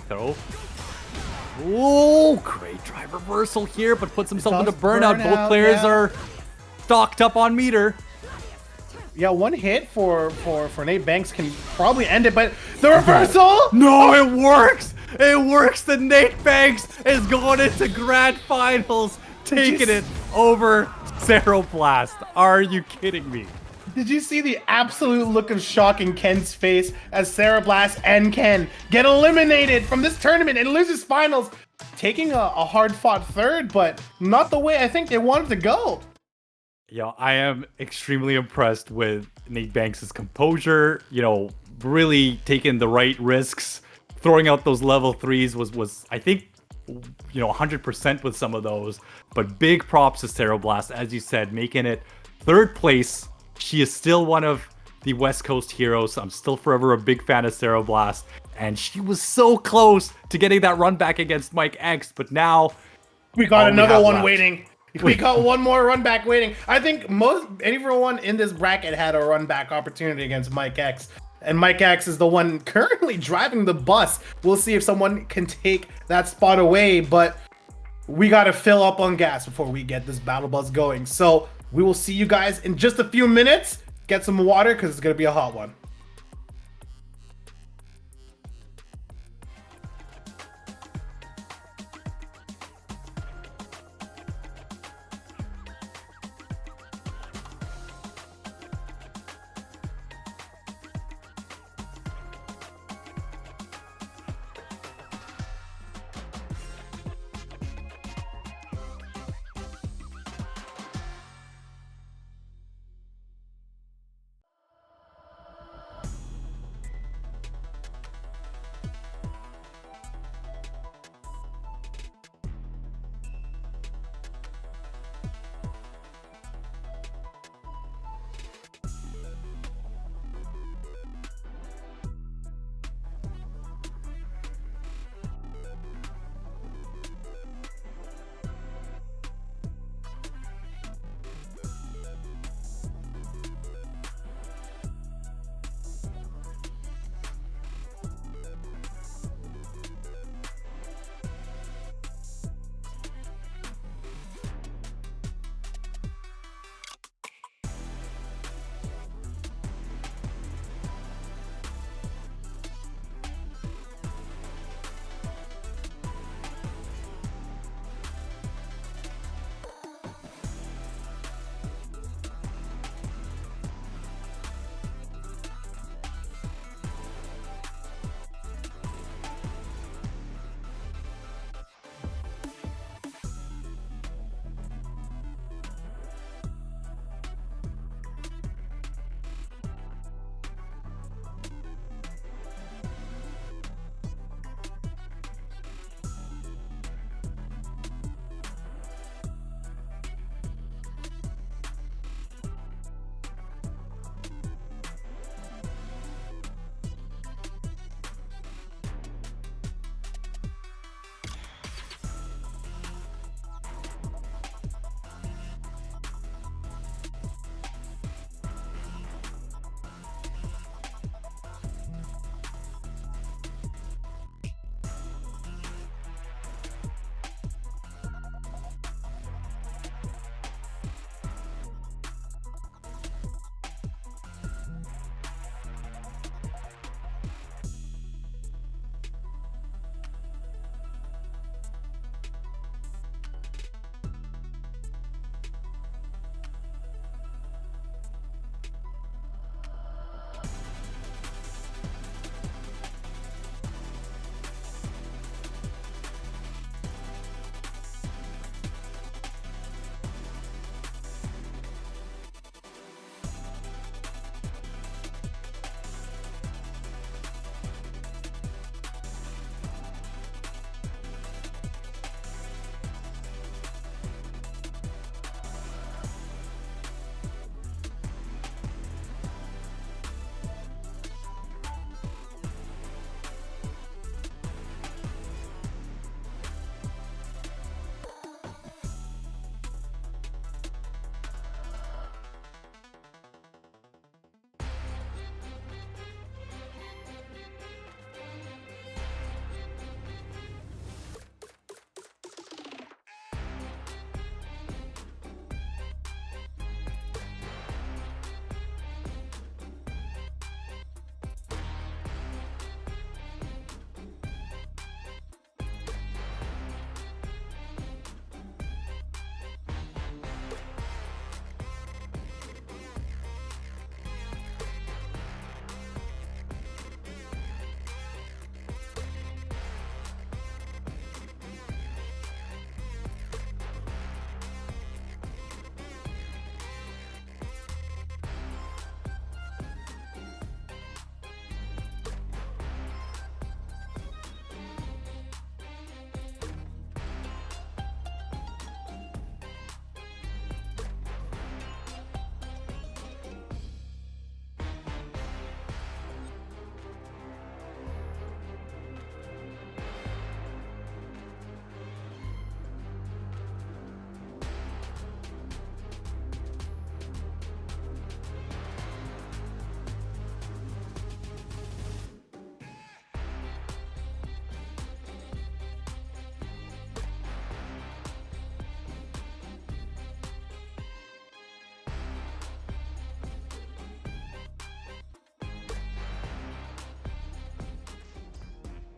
Oh, great drive reversal here, but puts himself into burnout. Both players are stocked up on meter. Yeah, one hit for Nate Banks can probably end it, but the reversal? No, it works! It works! The Nate Banks is going into grand finals, taking it over Sarah Blast. Are you kidding me? Did you see the absolute look of shock in Ken's face as Sarah Blast and Ken get eliminated from this tournament and loses finals, taking a hard-fought third, but not the way I think they wanted to go. Yeah, I am extremely impressed with Nate Banks' composure, you know, really taking the right risks. Throwing out those level 3s was I think, you know, 100% with some of those. But big props to Sarah Blast, as you said, making it third place. She is still one of the West Coast heroes. I'm still forever a big fan of Sarah Blast. And she was so close to getting that run back against Mike X, but now we got another one waiting. We got one more run back waiting. I think everyone in this bracket had a run back opportunity against Mike X. And Mike X is the one currently driving the bus. We'll see if someone can take that spot away, but we got to fill up on gas before we get this battle bus going. So we will see you guys in just a few minutes. Get some water because it's going to be a hot one.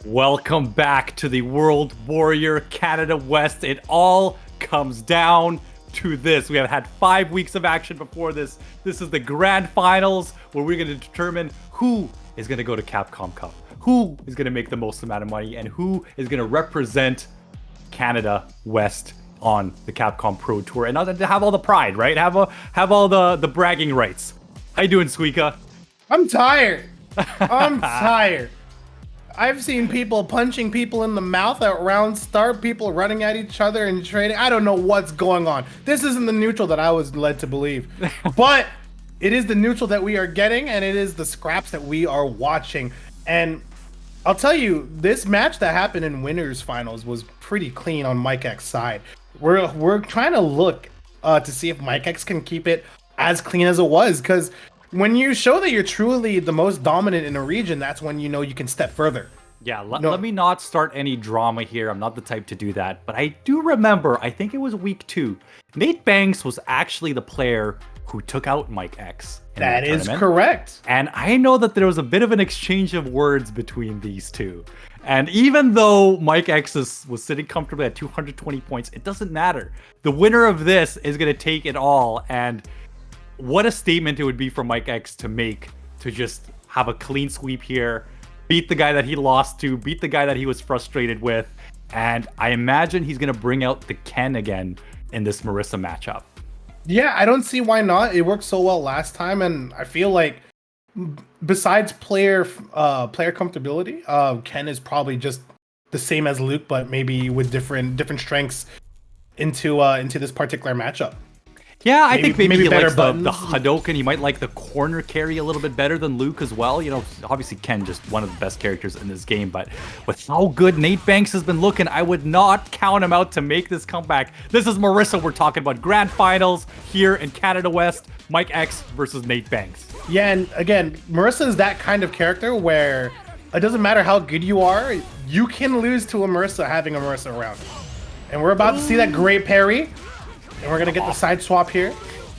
Welcome back to the World Warrior Canada West. It all comes down to this. We have had 5 weeks of action before this. This is the grand finals where we're going to determine who is going to go to Capcom Cup, who is going to make the most amount of money, and who is going to represent Canada West on the Capcom Pro Tour and have all the pride, right? Have all the bragging rights. How you doing, Squeaka? I'm tired. I'm tired. I've seen people punching people in the mouth at round start, people running at each other and trading. I don't know what's going on. This isn't the neutral that I was led to believe. But it is the neutral that we are getting, and it is the scraps that we are watching. And I'll tell you, this match that happened in winners finals was pretty clean on Mike X's side. We're trying to look to see if Mike X can keep it as clean as it was, because when you show that you're truly the most dominant in a region, that's when you know you can step further. Yeah, let me not start any drama here. I'm not the type to do that. But I do remember, I think it was week 2, Nate Banks was actually the player who took out Mike X. That is correct. And I know that there was a bit of an exchange of words between these two. And even though Mike X was sitting comfortably at 220 points, it doesn't matter. The winner of this is going to take it all. And what a statement it would be for Mike X to make, to just have a clean sweep here, beat the guy that he lost to, beat the guy that he was frustrated with. And I imagine he's going to bring out the Ken again in this Marissa matchup. Yeah, I don't see why not. It worked so well last time, and I feel like besides player comfortability, Ken is probably just the same as Luke, but maybe with different strengths into this particular matchup. Yeah, I think maybe he likes the buttons. Hadoken. He might like the corner carry a little bit better than Luke as well. You know, obviously Ken just one of the best characters in this game, but with how good Nate Banks has been looking, I would not count him out to make this comeback. This is Marissa. We're talking about grand finals here in Canada West. Mike X versus Nate Banks. Yeah, and again, Marissa is that kind of character where it doesn't matter how good you are, you can lose to a Marissa having a Marissa around. And we're about to see that great parry. And we're going to get the side swap here.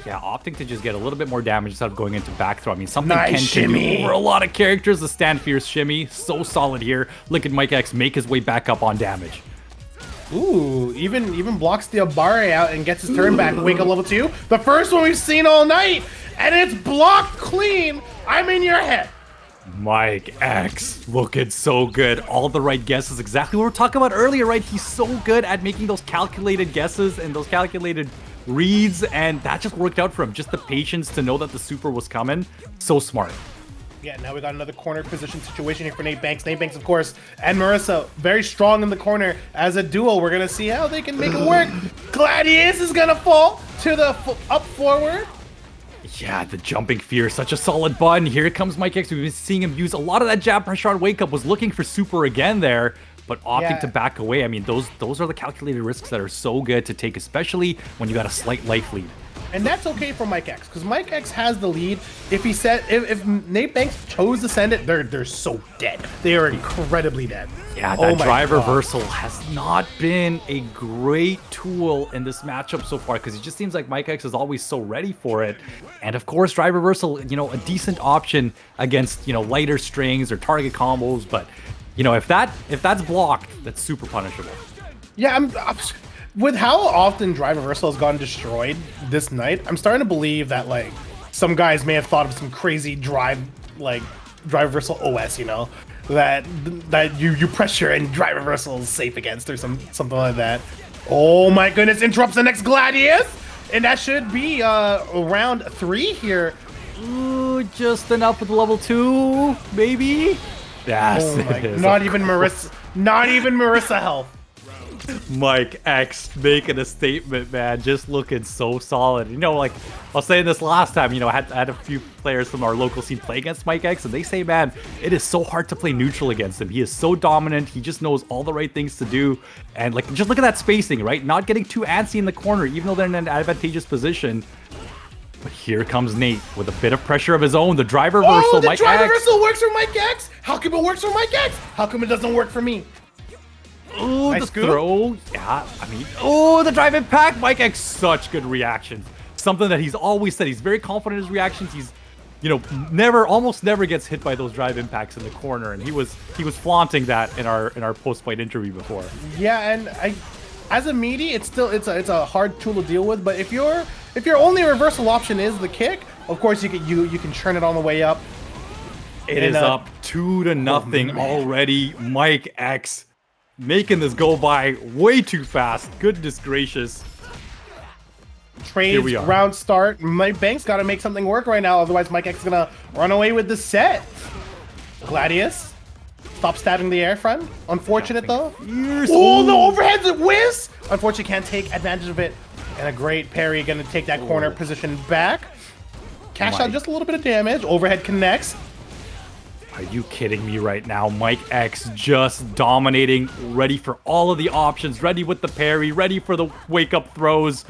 Yeah, opting to just get a little bit more damage instead of going into back throw. I mean, something nice Ken can shimmy do over a lot of characters. The stand fierce shimmy, so solid here. Look at Mike X make his way back up on damage. Ooh, even blocks the Abare out and gets his turn back. Wake up level 2. The first one we've seen all night. And it's blocked clean. I'm in your head. Mike X looking so good. All the right guesses. Exactly what we were talking about earlier, right? He's so good at making those calculated guesses and those calculated reads, and that just worked out for him. Just the patience to know that the super was coming. So smart. Yeah, now we got another corner position situation here for Nate Banks. Nate Banks, of course, and Marissa very strong in the corner as a duo. We're going to see how they can make it work. Gladius is going to fall to the up forward. Yeah, the jumping fear, such a solid button. Here comes Mike X. We've been seeing him use a lot of that jab pressure on Wake Up. Was looking for super again there, but opting to back away. I mean, those are the calculated risks that are so good to take, especially when you got a slight life lead. And that's okay for Mike X, because Mike X has the lead. If he said, if Nate Banks chose to send it, they're so dead. They are incredibly dead. Yeah, that drive reversal has not been a great tool in this matchup so far, because it just seems like Mike X is always so ready for it. And of course, drive reversal, you know, a decent option against, you know, lighter strings or target combos. But, you know, if that's blocked, that's super punishable. Yeah, I'm with how often drive reversal has gotten destroyed this night, I'm starting to believe that like some guys may have thought of some crazy drive reversal OS, you know, that you pressure and drive reversal is safe against or something like that. Oh my goodness, interrupts the next Gladius, and that should be round 3 here. Ooh, just enough with level 2, maybe. Yes, oh not even Marissa health. Mike X making a statement, man, just looking so solid. You know, like I was saying this last time, you know, I had a few players from our local scene play against Mike X, and they say, man, it is so hard to play neutral against him. He is so dominant. He just knows all the right things to do. And like, just look at that spacing, right? Not getting too antsy in the corner, even though they're in an advantageous position. But here comes Nate with a bit of pressure of his own. The drive reversal, oh, the Mike drive X. reversal works for Mike X. How come it works for Mike X? How come it doesn't work for me? Oh, the throw. Yeah, I mean, oh, the drive impact. Mike X, such good reactions. Something that he's always said. He's very confident in his reactions. He's almost never gets hit by those drive impacts in the corner, and he was flaunting that in our post-fight interview before. Yeah, and as a meaty, it's a hard tool to deal with. But if your only reversal option is the kick, of course you can churn it on the way up. It is up 2-0 already. Mike X making this go by way too fast. Goodness gracious. Trades, round start. Mike Banks got to make something work right now, otherwise Mike X is going to run away with the set. Gladius, stop stabbing the air, friend. Unfortunate, though. Oh, the overhead's a whiz! Unfortunately, can't take advantage of it. And a great parry, going to take that corner position back. Cash out just a little bit of damage. Overhead connects. Are you kidding me right now? Mike X just dominating, ready for all of the options, ready with the parry, ready for the wake-up throws.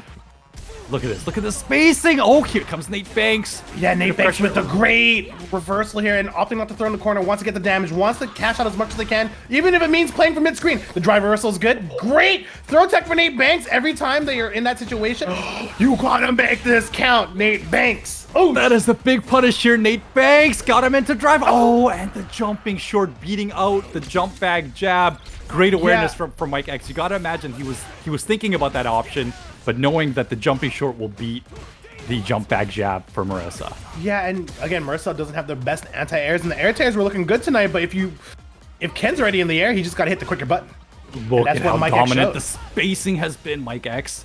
Look at this. Look at the spacing. Oh, here comes Nate Banks. Yeah, Nate Banks with a great reversal here and opting not to throw in the corner, wants to get the damage, wants to cash out as much as they can, even if it means playing from mid-screen. The drive reversal is good. Great throw tech for Nate Banks every time they are in that situation. You gotta make this count, Nate Banks. Oh, that is the big punish here. Nate Banks got him into drive. Oh, and the jumping short beating out the jump bag jab. Great awareness from Mike X. You gotta imagine he was thinking about that option, but knowing that the jumping short will beat the jump back jab for Marissa. Yeah, and again, Marissa doesn't have the best anti-airs, and the air tears were looking good tonight, but if Ken's already in the air, he just got to hit the quicker button. Look at how dominant the spacing has been, Mike X.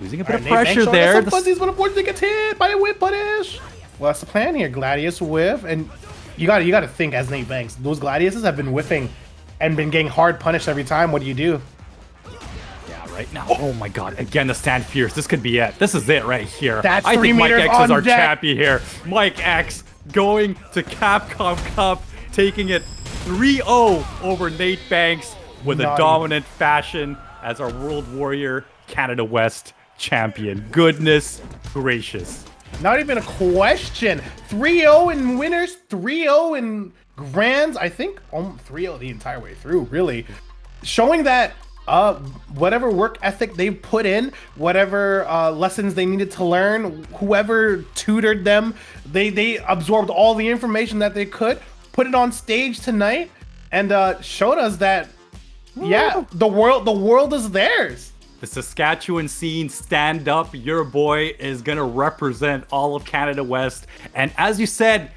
Losing a bit of pressure there. Fuzzies, but unfortunately gets hit by a whip punish. Well, that's the plan here. Gladius whiff, and you got to think as Nate Banks. Those Gladiuses have been whiffing and been getting hard punished every time. What do you do? Right now. Oh my god, again the stand fierce. This could be it. This is it right here. That's I think Mike X is our deck. champion here. Mike X going to Capcom Cup, taking it 3-0 over Nate Banks with a dominant fashion as our World Warrior Canada West champion. Goodness gracious. Not even a question. 3-0 in winners, 3-0 in grands. I think 3-0 the entire way through, really. Showing that whatever work ethic they put in, whatever lessons they needed to learn, whoever tutored them, they absorbed all the information that they could, put it on stage tonight, and showed us that, yeah, the world is theirs. The Saskatchewan scene, stand up. Your boy is gonna represent all of Canada West, and as you said,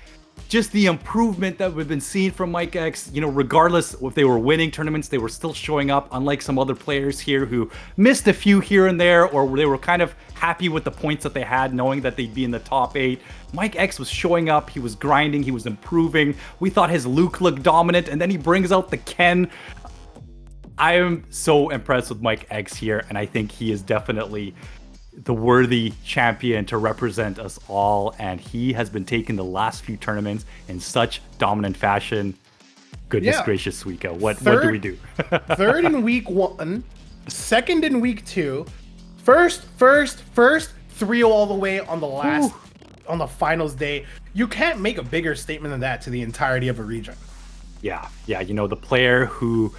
just the improvement that we've been seeing from Mike X, regardless if they were winning tournaments, they were still showing up, unlike some other players here who missed a few here and there, or they were kind of happy with the points that they had, knowing that they'd be in the top 8. Mike X was showing up, he was grinding, he was improving. We thought his Luke looked dominant, and then he brings out the Ken. I am so impressed with Mike X here, and I think he is definitely the worthy champion to represent us all, and he has been taking the last few tournaments in such dominant fashion. Goodness gracious, Suika. What do we do? Third in week 1, second in week 2, first 3-0 all the way on the finals day. You can't make a bigger statement than that to the entirety of a region. Yeah, the player who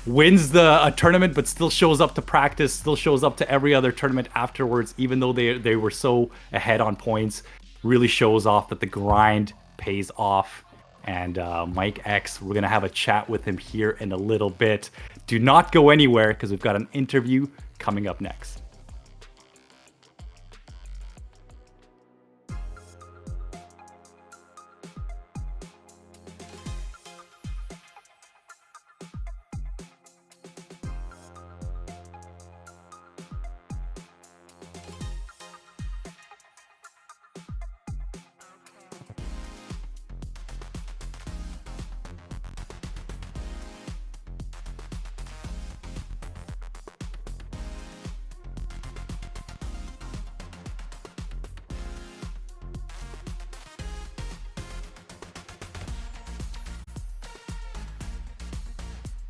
wins a tournament but still shows up to practice, still shows up to every other tournament afterwards, even though they were so ahead on points, really shows off that the grind pays off. And Mike X, we're gonna have a chat with him here in a little bit. Do not go anywhere, because we've got an interview coming up next.